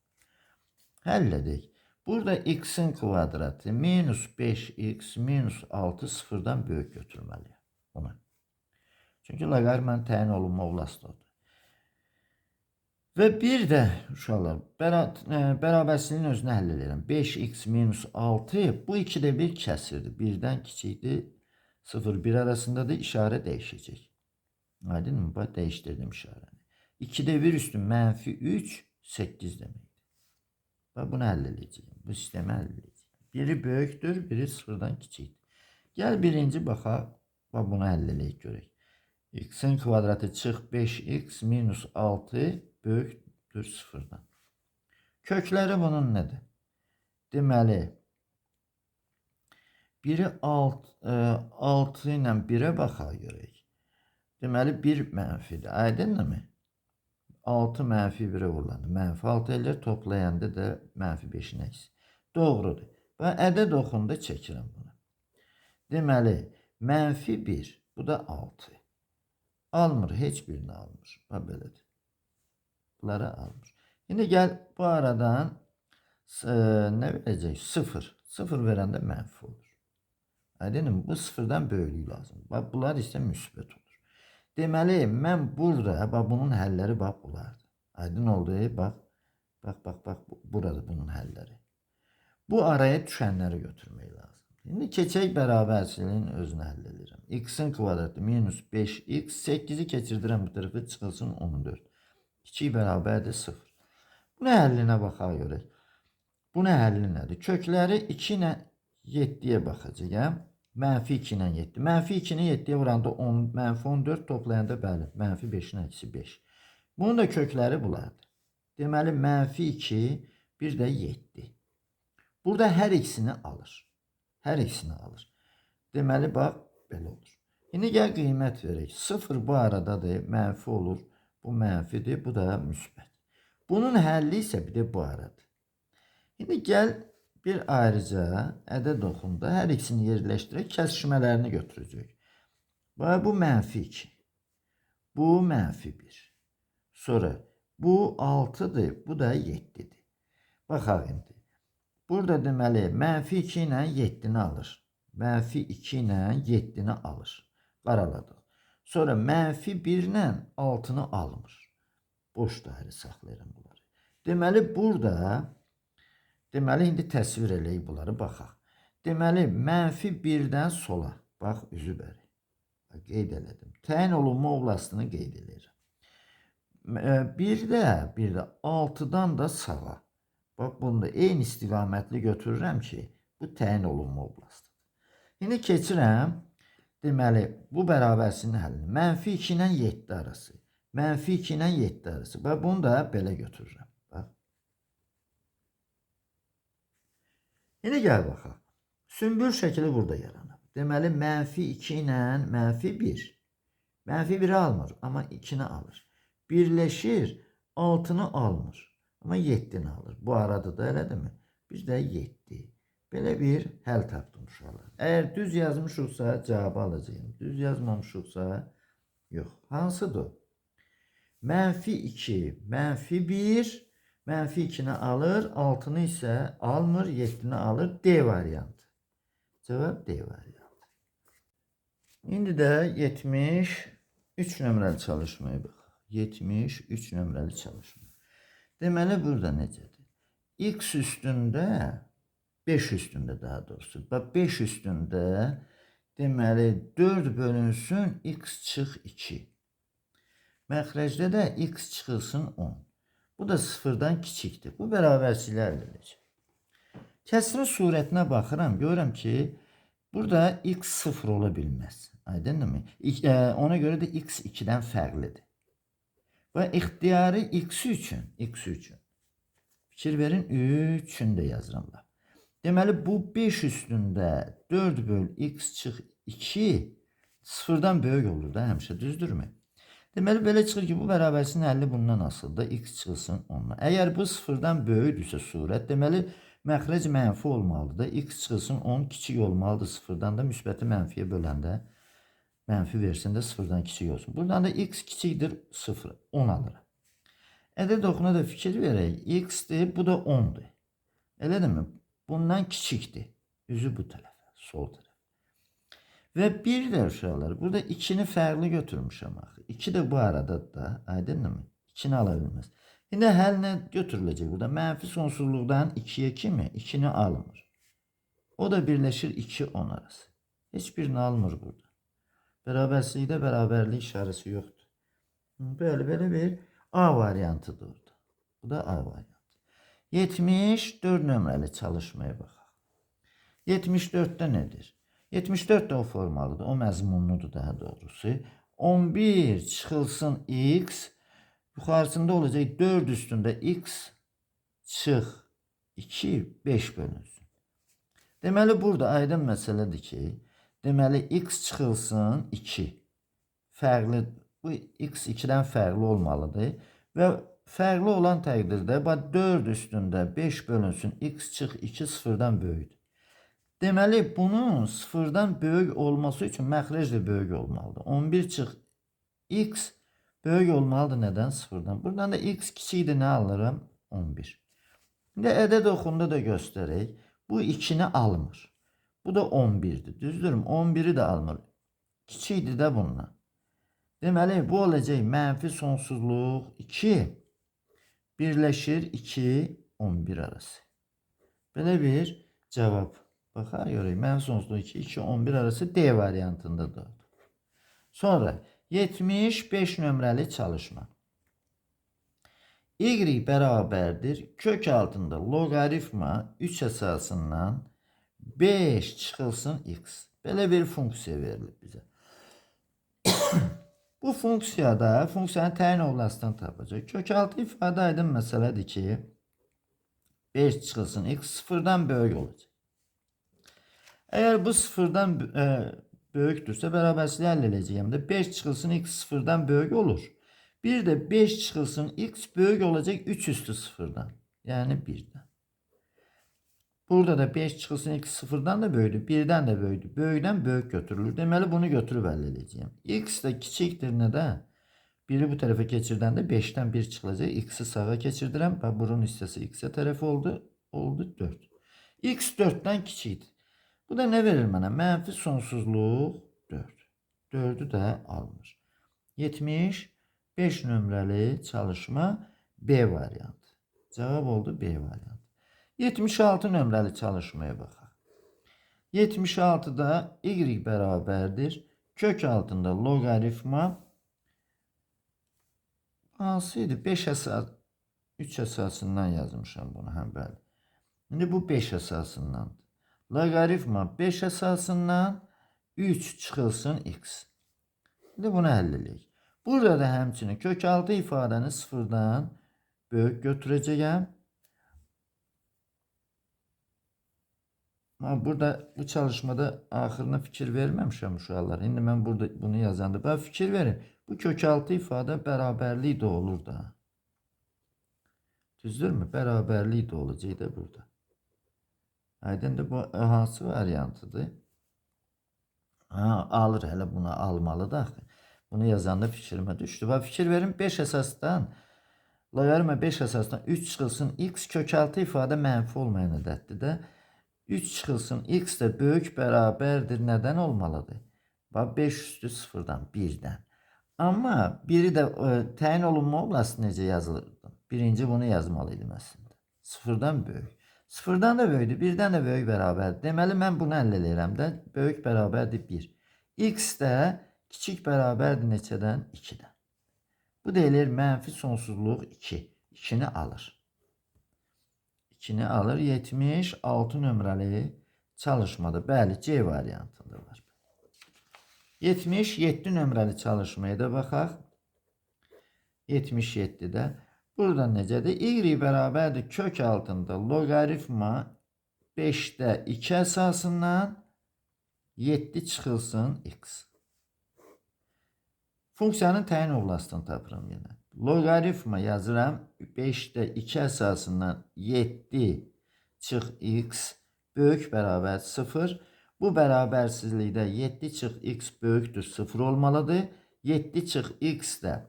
Həll edək. Burada x'in kvadratı -5x -6 sıfırdan böyük götürməliyəm. Ona. Çünki loqaritmanın təyin olunma oblastidir. Və bir də uşaqlar bərabərsizliyin özünü həll edirəm. 5x -6 bu 2'də 1 kəsirdir. 1'dən kiçikdir. 0-1 arasındadır. İşarə dəyişəcək. Aydın mı? Bax dəyişdirdim işarəni. 2'də 1 üstü -3 8 deməkdir. Bax bunu həll edəcəyim. Bu sistemi həll edəcəyim. Biri böyükdür, biri 0'dan kiçikdir. Gəl birinci baxaq. Bax bunu həll edək görək. X'in kvadratı çıx 5x -6 böyükdür 0'dan. Kökləri bunun nədir? Deməli, biri 6 ilə 1'ə baxaq görək. Deməli 1 mənfidir. Aydınmı? 6 -1'ə vurulandı. -6 eləyir, toplayanda da -5'in əksi. Doğrudur. Və ədəd oxunda çəkirəm bunu. Deməli, -1, bu da 6. Almır, heç birini almır. Bax belədir. Bunları almır. Şimdi gəl bu aradan nə verəcək? 0. 0 verəndə mənfi olur. Aydınmı? Bu 0'dan böyüklük lazım. Bax bunlar isə müsbət olur. Deməli, mən burada, bax bunun həlləri bax bulardır. Aydın oldu. Bax, burada bunun həlləri. Bu araya düşənləri götürmək lazım. Şimdi keçək bərabərsizliyin özünü həll edirəm. X'in kvadratı -5x 8'i keçirdirəm bu tərəfə çıxılsın 14. Kiçik bərabərdir 0. Buna həllinə baxaq görək. Buna həlli nədir? Kökləri 2 ilə 7'ye baxacağım. -2 ilə 7. -2'ni 7'ye vuranda -14 toplayanda bəli. -5'in əksi 5. Bunun da kökləri bulardır. Deməli -2 bir də 7. Burada hər ikisini alır. Hər ikisini alır. Deməli bax belə olur. İndi gəl qiymət verək. 0 bu aradadır. Mənfi olur. Bu mənfidir. Bu da müsbət. Bunun həlli isə bir də bu aradır. İndi gəl bir ayrıca ədəd oxunda hər ikisini yerləşdirək. Kəsişmələrini götürəcək. Bax bu -2. Bu -1. Sonra bu 6'dır. Bu da 7'dir. Baxaq indi. Burada deməli -2 ilə 7'ni alır. -2 ilə 7'ni alır. Qaraladıq. Sonra -1 ilə 6'nı almır. Boş dairə saxlayıram bunları. Deməli burada indi təsvir eləyib bunları baxaq. Deməli -1'dən sola. Bax üzü bəri. Qeyd elədim. Təyin olunma oblastını qeyd edirəm. Bir də 6'dan da sağa. Bax bunu da eyni istiqamətli götürürəm ki, bu təyin olunma oblastıdır. İndi keçirəm. Deməli bu bərabərsizliyin həllini. -2 ilə 7 arası. -2 ilə 7 arası. Bax bunu da belə götürürəm. Bax. İndi gəl baxaq. Sümbül şəkli burada yaranır. Deməli -2 ilə -1. -1'i almır, amma 2'ni alır. Birləşir, 6'nı almır. Amma 7'ni alır. Bu arada da elədir mi? Bir də 7. Belə bir həll tapdım uşaqlar. Əgər düz yazmışıqsa cavabı alacağım. Düz yazmamışıqsa yox. Hansıdır? -2, -1, -2'ni alır, 6'nı isə almır, 7'ni alır. D variantı. Cavab D variantı. İndi də 73 nömrəli çalışmaya baxaq. 73 nömrəli çalışma. Deməli burada necədir? X üstündə 5 üstündə daha doğrusu. Bax 5 üstündə deməli 4 bölünsün x çıx 2. Məxrəcdə də x çıxılsın 10. Bu da 0'dan kiçikdir. Bu bərabərsizliklə əldə edəcək. Kəsrin surətinə baxıram, görürəm ki, burada x 0 ola bilməz. Aydınmı? Ona görə də x 2'dən fərqlidir. Və ixtiyari x üçün Fikir verin, 3-ünü də yazıram da. Deməli bu 5 üstündə 4 böl x çıx 2 sıfırdan böyük olur da həmişə, düzdürmü? Deməli belə çıxır ki, bu bərabərsinin həlli bundan asılıdır. X çıxılsın 10-dan. Əgər bu sıfırdan böyükdürsə surət, deməli məxrəc mənfi olmalıdır. X çıxılsın 10 kiçik olmalıdır sıfırdan da, müsbəti mənfiyə böləndə mənfi versin də sıfırdan kiçik olsun. Buradan da x kiçikdir 0, 10 alırım. Ədəd oxuna da fikir verək. X-dir, bu da 10-dur. Elədirmi? Bundan kiçikdir. Üzü bu tərəfə, sol tərəfə. Və bir də uşaqlar, burada 2-ni fərqli götürmüşəm axı. 2 də bu aradadır da, aydınmı? 2-ni ala bilməz. İndi həll nə götürüləcək burada? Mənfi sonsuzluqdan 2-yə kimi 2-ni almır. O da birləşir 2-10 arası. Heç birini almır burada. Bərabərsizlikdə bərabərlik işarəsi yoxdur. Belə bir A variantıdır orada. Bu da A variantı. 74 nömrəli çalışmaya baxaq. 74'də nədir? 74 də o formalıdır, o məzmunludur daha doğrusu. 11 çıxılsın x, yuxarısında olacaq 4 üstündə x çıx 2, 5 bölünsün. Deməli burada aydın məsələdir ki, deməli x çıxılsın 2. Fərqli, bu x 2-dən fərqli olmalıdır. Və fərqli olan təqdirdə 4 üstündə 5 bölünsün x çıx 2 sıfırdan böyükdür. Deməli bunun sıfırdan böyük olması üçün məxrəc də böyük olmalıdır. 11 çıx x böyük olmalıdır nədən? Sıfırdan. Buradan da x kiçikdir, nə alıram? 11. İndi ədəd oxunda da göstərək. Bu 2-ni almır. Bu da 11'dir. Düzdürmü? 11'i də almır. Kiçikdir də bundan. Deməli bu olacaq mənfi sonsuzluq 2 birləşir 2, 11 arası. Belə bir cavab. Baxaq görək. Mənfi sonsuzluq 2, 2, 11 arası D variantındadır. Sonra 75 nömrəli çalışma. Y bərabərdir. Kök altında loqaritma 3 əsasından 5 çıxılsın x. Belə bir funksiya verilib bizə. Bu funksiyada funksiyanın təyin olunmasından tapacaq. Kök altı ifadə aydın məsələdir ki, 5 çıxılsın x sıfırdan böyük olacaq. Əgər bu sıfırdan böyükdürsə, bərabərsizliyi həll edəcəyəm də 5 çıxılsın x sıfırdan böyük olur. Bir də 5 çıxılsın x böyük olacaq 3 üstü sıfırdan. Yəni 1-dən. Burada da 5 çıxılsın x sıfırdan da böyükdür, 1-dən də böyükdür. Böyükdən böyük götürülür. Deməli bunu götürüb əldə edəcəyəm. X də kiçikdir nədən? 1'i bu tərəfə keçirdən də 5-dən 1 çıxılacaq. X'i sağa keçirdirəm. Bax burun hissəsi x'ə tərəf oldu. Oldu 4. X 4-dən kiçikdir. Bu da nə verir mənə? Mənfi sonsuzluq 4. 4'ü də almır. 75 nömrəli çalışma B variantı. Cavab oldu B variantı. 76 nömrəli çalışmaya baxaq. 76'da y bərabərdir. Kök altında loqaritma hansıydı? 5 əsas 3 əsasından yazmışam bunu, həm bəli. İndi bu 5 əsasındandır. Loqaritma 5 əsasından 3 çıxılsın x. İndi bunu həll edək. Burada da həmçinin kök altı ifadəni sıfırdan böyük götürəcəyəm. Burada bu çalışmada axırına fikir verməmişəm uşaqlar. İndi mən burada bunu yazanda bax fikir verin. Bu kök altı ifadə bərabərlik də olur da. Düzdürmü? Bərabərlik də olacaq da burada. Aydındır, bu hansı variantıdır? Alır, hələ bunu almalı da. Bunu yazanda fikrimə düşdü. Bax fikir verin, 5 əsasdan loqaritma 5 əsasdan 3 çıxılsın x kök altı ifadə mənfi olmayan ədəddir də. 3 çıxılsın x də böyük bərabərdir. Nədən olmalıdır? Bax 5 üstü sıfırdan, 1-dən. Amma biri də təyin olunma olası necə yazılırdı? Birinci bunu yazmalıydım əslində. Sıfırdan böyük. Sıfırdan da böyükdür, 1-dən də böyük bərabərdir. Deməli mən bunu əldə edirəm də. Böyük bərabərdir 1. X də kiçik bərabərdir neçədən? 2-dən. Bu deyilir mənfi sonsuzluq 2. 2'ni alır. 2'ni alır. 76 nömrəli çalışmada. Bəli, C variantında var. 77 nömrəli çalışmaya da baxaq. 77'də Burada necədir? Y bərabərdir kök altında loqaritma 5'də 2 əsasından 7 çıxılsın x. Funksiyanın təyin oblasını tapıram yenə. Loqaritma yazıram 5'də 2 əsasından 7 çıx x böyük bərabər 0. Bu bərabərsizlikdə 7 çıx x böyükdür 0 olmalıdır. 7 çıx x də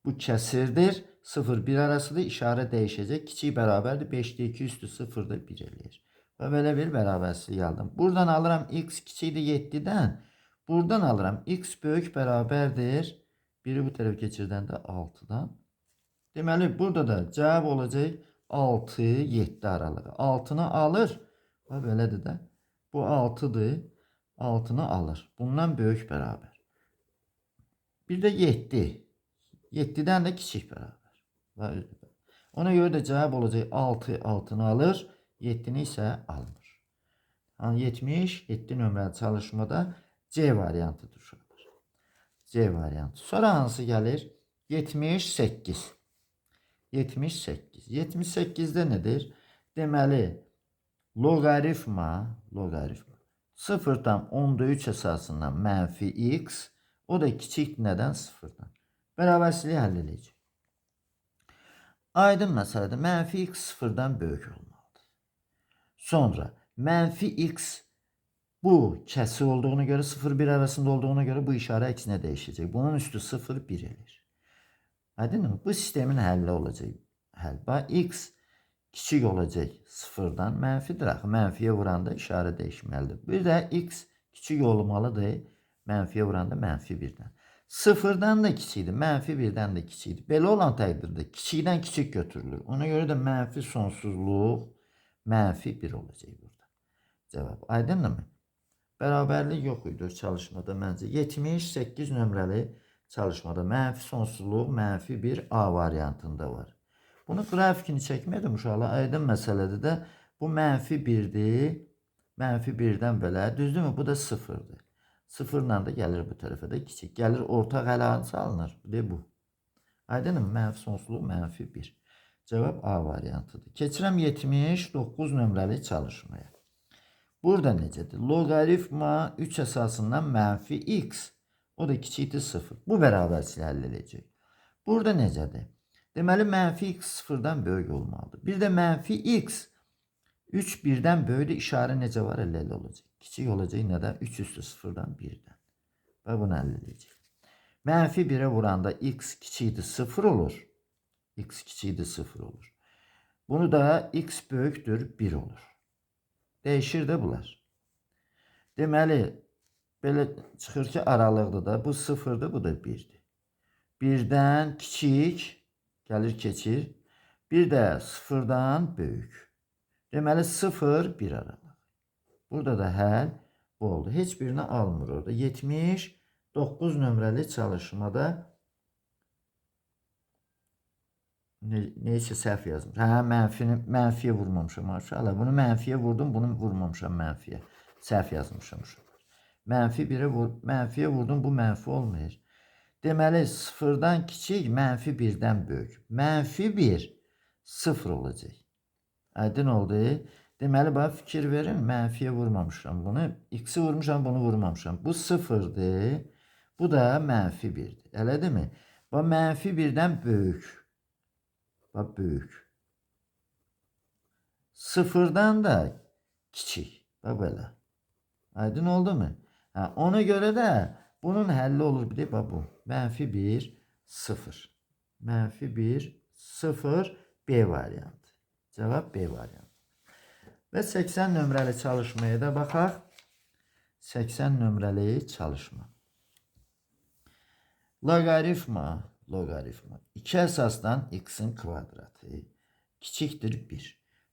bu kəsirdir. 0-1 arasıdır. İşarə dəyişəcək. Kiçik bərabərdir. 5'də 2 üstü 0'da 1 eləyir. Və belə bir bərabərsizlik aldım. Buradan alıram x kiçikdir 7'dən. Buradan alıram x böyük bərabərdir. Biri bu tərəf keçirdəndə 6'dan. Deməli burada da cavab olacaq 6-7 aralığı. 6'nı alır. Və belədir də. Bu 6'dır. 6'nı alır. Bundan böyük bərabər. Bir də 7. 7'dən də kiçik bərabər. Ona görə də cavab olacaq 6 6'nı alır. 7'ni isə almır. 77 nömrəli çalışmada C variantıdır uşaqlar. C variantı. Sonra hansı gəlir? 78. 78. 78'də nədir? Deməli, loqaritma 0'dan 10'da 3 əsasından mənfi x, o da kiçik nədən? 0'dan. Bərabərsizliyi həll edəcək. Aydın məsələdir. Mənfi x 0'dan böyük olmalıdır. Sonra mənfi x bu kəsi olduğuna göre 0-1 arasında olduğuna göre bu işarə əksinə dəyişəcək. Bunun üstü 0-1 elir. Aydınmı? Bu sistemin həlli olacaq. Həll. X kiçik olacaq 0'dan. Mənfidir axı. Mənfiyə vuranda işarə dəyişməlidir. Bir də x kiçik olmalıdır. Mənfiyə vuranda mənfi 1'dən. 0'dan da kiçikdir. Mənfi 1'dən də kiçikdir. Belə olan təqdirdə kiçikdən kiçik götürülür. Ona görə də mənfi sonsuzluq mənfi 1 olacaq burada. Cavab. Aydınmı? Bərabərlik yox idi çalışmada məncə. 78 nömrəli çalışmada mənfi sonsuzluq mənfi 1 A variantında var. Bunu qrafikini çəkmədim uşaqlar. Aydın məsələdir də. Bu mənfi 1'dir. Mənfi 1'dən belə. Düzdürmü? Bu da 0'dır. 0'la da gəlir bu tərəfə də kiçik. Gəlir ortaq hələ hansı alınır? Bir de bu. Aydınmı? Mənfi sonsuzluq mənfi 1. Cavab A variantıdır. Keçirəm 79 nömrəli çalışmaya. Burada necədir? Loqaritma 3 əsasından mənfi x. O da kiçikdir 0. Bu bərabərsizliyi həll edəcək. Burada necədir? Deməli mənfi x 0'dan böyük olmalıdır. Bir də mənfi x 3 1'dən böyükdür. İşarə necə var? Elə olacaq. Kiçik olacaq nədən? 3 üstü 0'dan 1'dən. Və bunu həll edəcək. Mənfi 1'ə vuranda x kiçikdir 0 olur. X kiçikdir 0 olur. Bunu da x böyükdür 1 olur. Değişir de bunlar. Deməli, belə çıxır ki, aralıqdır da. Bu 0'dır, bu da 1'dir. 1'dən kiçik gəlir keçir. Bir də 0'dan böyük. Deməli 0-1 aralıq. Burada da həll bu oldu. Heç birini almır orada. 79 nömrəli çalışmada neyse səhv yazmış. Hə, mənfiyə vurmamışam aşağıda. Bunu mənfiyə vurdum, bunu vurmamışam mənfiyə. Səhv yazmışam uşaqlar. Mənfiyə vurdum, bu mənfi olmayır. Deməli 0'dan kiçik, mənfi 1'dən böyük. Mənfi 1 0 olacaq. Aydın oldu. Deməli bax fikir verin, mənfiyə vurmamışam bunu. X'i vurmuşam, bunu vurmamışam. Bu 0'dır. Bu da mənfi 1'dir. Elədir mi? Bax mənfi 1'dən böyük. Bax böyük. 0'dan da kiçik. Bax belə. Aydın oldu mu? Ha, ona göre də bunun həlli olur bir de bax bu. Mənfi 1 0. Mənfi 1 0 B variantı. Cevap B variantı. Ve 80 nömrəli çalışmaya da baxaq. 80 nömrəli çalışma. Loqaritma 2 əsasdan x'in kvadratı kiçikdir 1.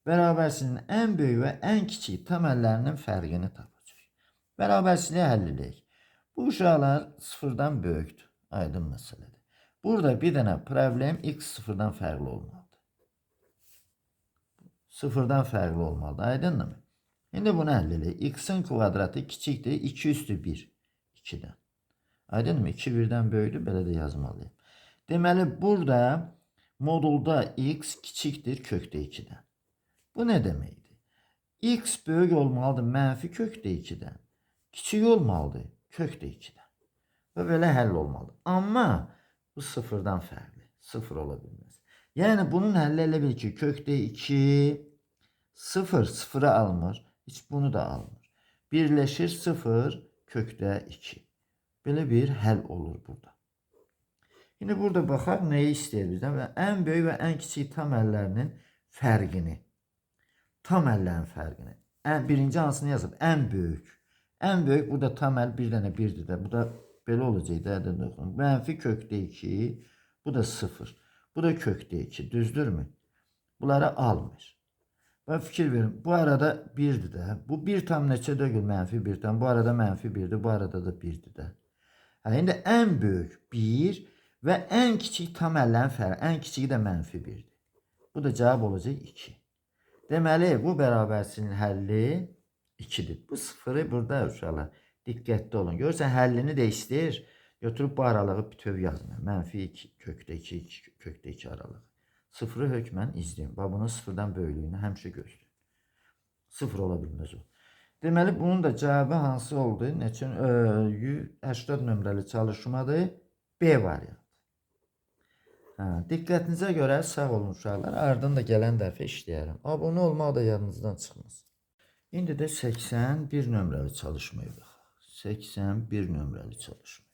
Bərabərsizliyin ən böyük və ən kiçik təməllərinin fərqini tapacaq. Bərabərsizliyi həll edək. Bu uşaqlar 0'dan böyükdür. Aydın məsələdir. Burada bir dənə problem x 0'dan fərqli olmalıdır. 0'dan fərqli olmalıdır. Aydındır mı? İndi bunu həll edək. X'in kvadratı kiçikdir. 2 üstü 1. 2'dən. Aydın mı? 2 1'dən böyükdür. Belə də yazmalıyım. Deməli burada modulda x kiçikdir kökdə 2-dən. Bu nə deməkdir? X böyük olmalıdır mənfi kökdə 2-dən. Kiçik olmalıdır kökdə 2-dən. Və belə həll olmalıdır. Amma bu sıfırdan fərqli. Sıfır ola bilməz. Yəni bunun həlli elə bil ki, kökdə 2 sıfır sıfıra almır. Heç bunu da almır. Birləşir sıfır kökdə 2. Belə bir həll olur burada. Yine burada baxaq nəyi istəyir bizdən və ən böyük və ən kiçik tam əllərinin fərqini. Tam əllərin fərqini. Birinci hansını yazıb? Ən böyük. Ən böyük burada tam əl bir dənə birdir də. Bu da belə olacaq da. Mənfi kökdə 2. Bu da 0. Bu da kökdə 2. Düzdürmü? Bunları almır. Və fikir verin. Bu arada 1'dir də. Bu 1 tam neçə dögül mənfi 1'dən. Bu arada mənfi 1'dir. Bu arada da 1'dir də. İndi ən böyük 1 və ən kiçik tam əllərin fərqi. Ən kiçiyi də mənfi 1'dir. Bu da cavab olacaq 2. Deməli, bu bərabərsinin həlli 2'dir. Bu sıfırı burada uşaqlar diqqətli olun. Görürsən, həllini də istəyir. Götürüb bu aralığı bütöv yazın. Mənfi 2, kökdə 2, kökdə 2 aralığı. Sıfırı hökmən izləyin. Və bunun sıfırdan böyüklüyünü həmişə gözləyin. Sıfır ola bilməz o. Deməli, bunun da cavabı hansı oldu? Neçün? 80 nömrəli çalışmadır. B variantı. Diqqətinizə görə sağ olun uşaqlar. Ardından da gələn dəfə işləyərəm. Abunə olmaq da yadınızdan çıxmaz. İndi də 81 nömrəli çalışmaya baxaq. 81 nömrəli çalışma.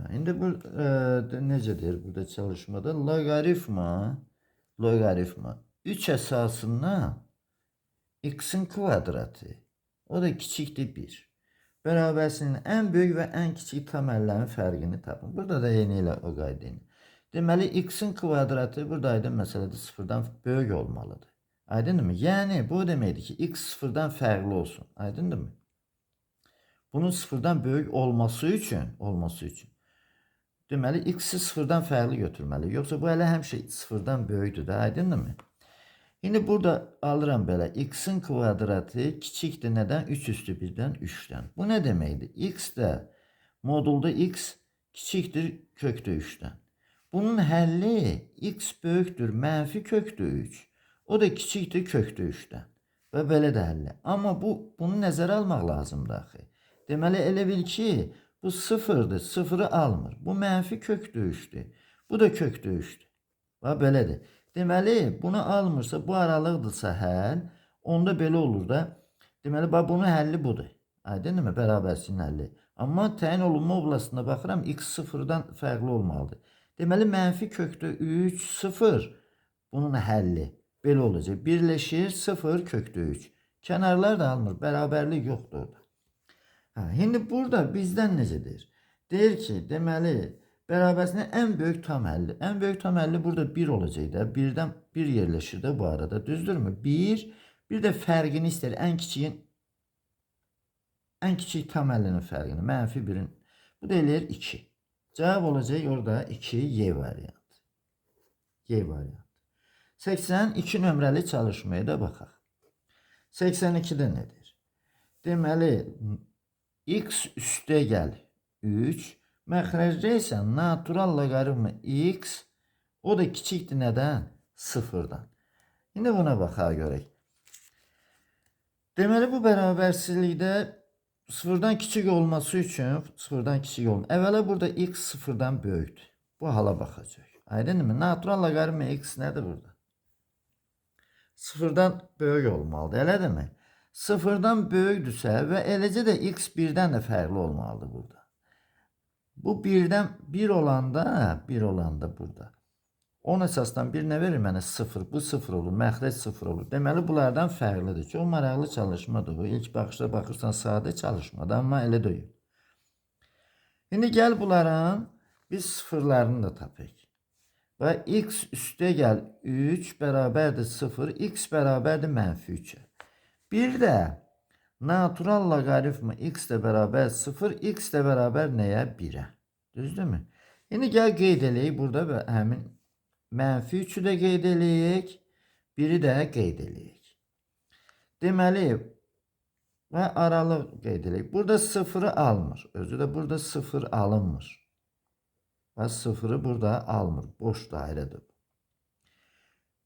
İndi bu necə deyir burada çalışmada? Loqaritma 3 əsasından x'in kvadratı, o da kiçikdir 1. Bərabərsinin ən böyük və ən kiçik tam əllərin fərqini tapın. Burada da yeni ilə o qaydını. Deməli, x'in kvadratı buradaydı məsələdə sıfırdan böyük olmalıdır. Aydındır mı? Yəni, bu deməkdir ki, x sıfırdan fərqli olsun. Aydındır mı? Bunun sıfırdan böyük olması üçün, deməli, x'i sıfırdan fərqli götürməli. Yoxsa bu hələ həmişə sıfırdan böyükdür də, aydındır mı? Şimdi burada alıram belə, x'in kvadratı kiçikdir nədən? 3 üstü 1'dən 3'dən. Bu nə deməkdir? X də modulda x kiçikdir kökdə 3'dən. Bunun həlli x böyükdür mənfi kökdə 3. O da kiçikdir kökdə 3'dən. Və belə də həlli. Amma bunu nəzərə almaq lazımdır axı. Deməli, elə bil ki, bu sıfırdır, sıfırı almır. Bu mənfi kökdə 3'dür. Bu da kökdə 3'dür. Və belədir. Deməli, bunu almırsa, bu aralıqdırsa həll, onda belə olur da. Deməli, bunun həlli budur. Aydındır mı? Bərabərsinin həlli. Amma təyin olunma oblasında baxıram, x sıfırdan fərqli olmalıdır. Deməli, mənfi kökdə 3, 0 bunun həlli. Belə olacaq. Birləşir 0 kökdə 3. Kənarlar da almır. Bərabərlik yoxdur orada. Şimdi burada bizdən necədir? Deyir ki, deməli, bərabərsinin ən böyük tam həlli. Ən böyük tam həlli burada 1 olacaq da. 1'dən 1 yerləşir də bu arada. Düzdürmü? 1. Bir də fərqini istəyir. Ən kiçik tam həllinin fərqini. Mənfi 1'in. Bu da eləyir 2. Cavab olacaq orada 2 Y variantı. Y variantı. 82 nömrəli çalışmaya da baxaq. 82'də nədir? Deməli, x üstə gəl 3. Məxrəcdə isə natural loqaritma x, o da kiçikdir nədən? 0'dan. İndi buna baxaq görək. Deməli, bu bərabərsizlikdə 0'dan kiçik olması üçün, əvvəla burada x 0'dan böyükdür. Bu hala baxacaq. Aydındır mı? Natural loqaritma x nədir burada? 0'dan böyük olmalıdır, elədir mi? 0'dan böyükdürsə və eləcə də x 1'dən də fərqli olmalıdır burada. Bu 1'dən 1 olanda burada. 10 əsasdan 1 nə verir mənə? 0. Bu 0 olur, məxrəc 0 olur. Deməli, bunlardan fərqlidir. Çox maraqlı çalışmadır bu. İlk baxışda baxırsan sadə çalışmadır, amma elə deyil. İndi gəl bunların biz sıfırlarını da tapaq. Və x üstə gəl 3 bərabərdir 0, x bərabərdir mənfi 3'ə. Bir də natural loqaritma x də bərabər 0, x də bərabər nəyə? 1'ə. Düzdürmü? İndi gəl qeyd eləyik burada həmin mənfi 3'ü də qeyd eləyik, 1'i də qeyd eləyik. Deməli, və aralıq qeyd eləyik. Burada 0'ı almır. Özü də burada 0 alınmır. Bax, sıfırı burada almır. Boş dairədir.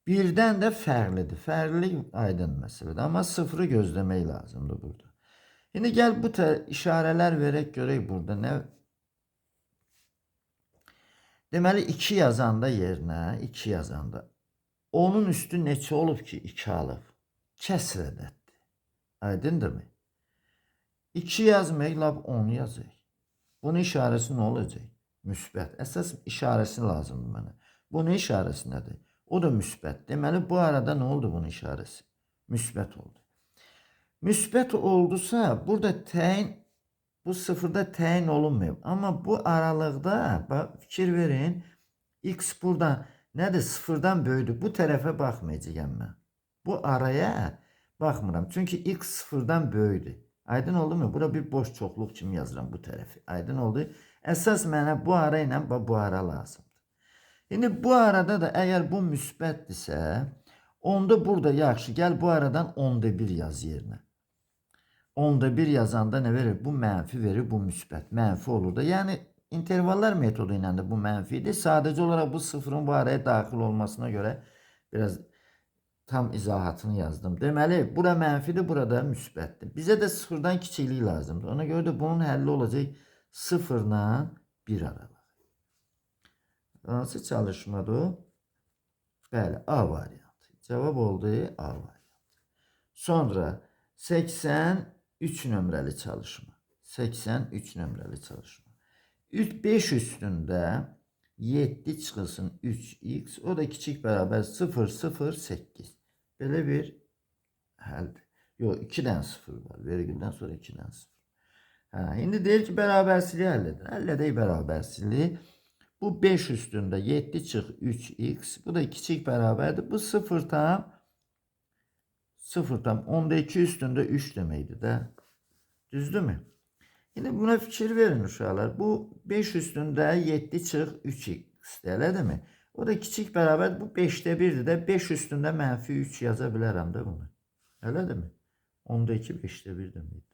Birdən də fərqlidir. Fərqlilik aydın məsələdir. Amma sıfırı gözləmək lazımdır burada. Şimdi gəl bu işarələr verək görək burada nə. Deməli 2 yazanda yerinə 2 yazanda onun üstü neçə olub ki 2 alıb? Kəsr ədəddir. Aydındırmı? 2 yazmayıq, lap 10 yazıq. Bunun işarəsi nə olacaq? Müsbət. Əsas işarəsi lazımdır mənə. Bunun işarəsi nədir? O da müsbət. Deməli bu arada nə oldu bunun işarəsi? Müsbət oldu. Müsbət oldusa burada təyin, bu sıfırda təyin olunmuyor. Amma bu aralıqda fikir verin, x burada nədir? Sıfırdan böyüdür. Bu tərəfə baxmayacağım mən. Bu araya baxmıram. Çünki x sıfırdan böyüdür. Aydın oldu mu? Burada bir boş çoxluq kimi yazıram bu tərəfi. Aydın oldu. Əsas mənə bu ara ilə bu ara lazımdır. Şimdi bu arada da əgər bu müsbətdirsə, onda burada yaxşı. Gəl bu aradan 1/10 yaz yerinə. 1/10 yazanda nə verir? Bu mənfi verir, bu müsbət. Mənfi olur da. Yəni intervallar metodu ilə də bu mənfidir. Sadəcə olaraq bu sıfırın bu araya daxil olmasına görə biraz tam izahatını yazdım. Deməli, bura mənfidir, burada müsbətdir. Bizə də sıfırdan kiçiklik lazımdır. Ona görə də bunun həlli olacaq sıfırla 1 aralıq. Hansı çalışmadır o? Bəli, A variantı. Cavab oldu A variantı. Sonra 83 nömrəli çalışma. 83 nömrəli çalışma. 5 üstündə 7 çıxılsın 3x, o da kiçik bərabər 0, 0, 8. Belə bir həldir. Yox, 2-dən 0 var. Vergüldən sonra 2-dən 0. İndi deyir ki, bərabərsizliyi həll edin. Həll edək bərabərsizliyi. Bu 5 üstündə 7 çıx 3x. Bu da kiçik bərabərdir. Bu 0 tam 0 tam. Onda 2 üstündə 3 deməkdir də. Düzdür mü? Şimdi buna fikir verin uşaqlar. Bu 5 üstündə 7 çıx 3x. Elədir mi? O da kiçik bərabər. Bu 5'te 1'dir də. 5 üstündə mənfi 3 yaza bilərəm də bunu. Elədir mi? Onda 2 5'te 1 deməkdir.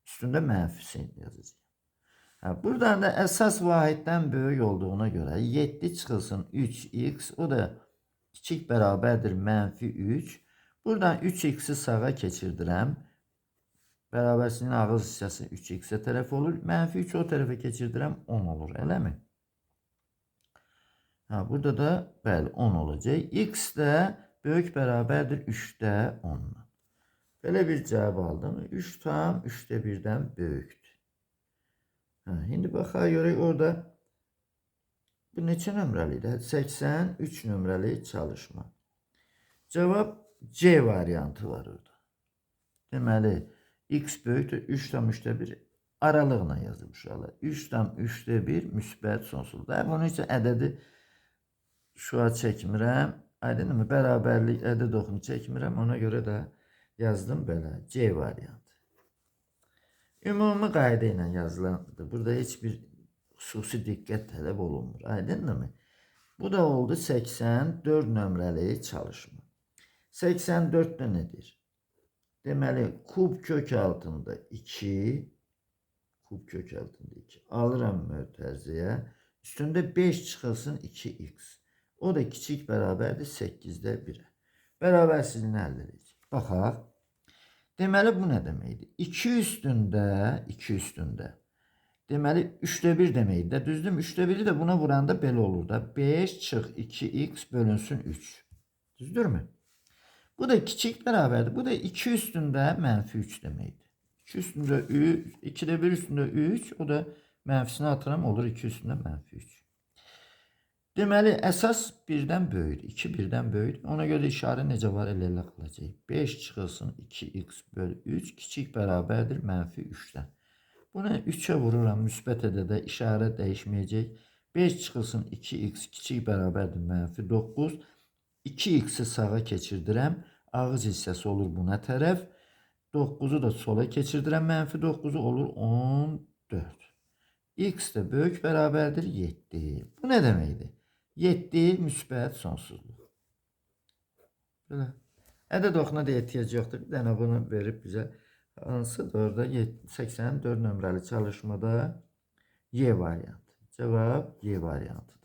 Üstündə mənfisini yazacağım. Buradan da əsas vahiddən böyük olduğuna görə 7 çıxılsın 3x. O da kiçik bərabərdir mənfi 3. Buradan 3x'i sağa keçirdirəm. Bərabərsizliyin ağız hissəsi 3x-ə tərəf olur. Mənfi 3 o tərəfə keçirdirəm 10 olur. Elə mi? Burada da bəli 10 olacaq. X də böyük bərabərdir 3-də 10-dan. Belə bir cavab aldım. 3 tam 3'te 1'dən böyükdür. Şimdi baxaq görək orada bu neçə nömrəli idi? 83 nömrəli çalışma. Cavab C variantı var orada. Deməli x böyükdür 3 tam 3'te 1 aralığına yazılmış uşaqlar. 3 tam 3'te 1 müsbət sonsuzdur. Bunun üçün ədədi şua çəkmirəm. Aydınmı? Bərabərlik ədəd oxunu çəkmirəm. Ona görə də yazdım belə. C variantı. Ümumi qayda ilə yazılandır. Burada heç bir xüsusi diqqət tələb olunmur. Aydınmı? Bu da oldu 84 nömrəli çalışma. 84'də nədir? Deməli, kub kök altında 2, kub kök altında 2 alıram mötərizəyə. Üstündə 5 çıxılsın 2x. O da kiçik bərabərdir 8'də 1'ə. Bərabərsizliğini əldə edəcək. Baxaq. Deməli, bu nə deməkdir? 2 üstündə. Deməli, 3'də 1 deməkdir. Düzdür mü? 3'də 1'i də buna vuranda belə olur da. 5 çıx 2x bölünsün 3. Düzdür mü? Bu da kiçik bərabərdir. Bu da 2 üstündə mənfi 3 deməkdir. 2 üstündə 3, 2'də 1 üstündə 3. O da mənfisini atıram olur 2 üstündə mənfi 3. Deməli, əsas 1'dən böyüdür. 2 1'dən böyüdür. Ona görə işarə necə var elə qalacaq. 5 çıxılsın 2x bölü 3 kiçik bərabərdir mənfi 3'dən. Bunu 3'ə vururam. Müsbət ədədə işarə dəyişməyəcək. 5 çıxılsın 2x kiçik bərabərdir mənfi 9. 2x'i sağa keçirdirəm. Ağız hissəsi olur buna tərəf. 9'u da sola keçirdirəm. Mənfi 9'u olur 14. X də böyük bərabərdir 7. Bu nə deməkdir? 7 müsbət sonsuzluq. Belə. Ədəd oxuna da ehtiyac yoxdur. Bir dənə bunu verib bizə. Hansıdır orada? 84 nömrəli çalışmada Y variantı. Cevap G variantı.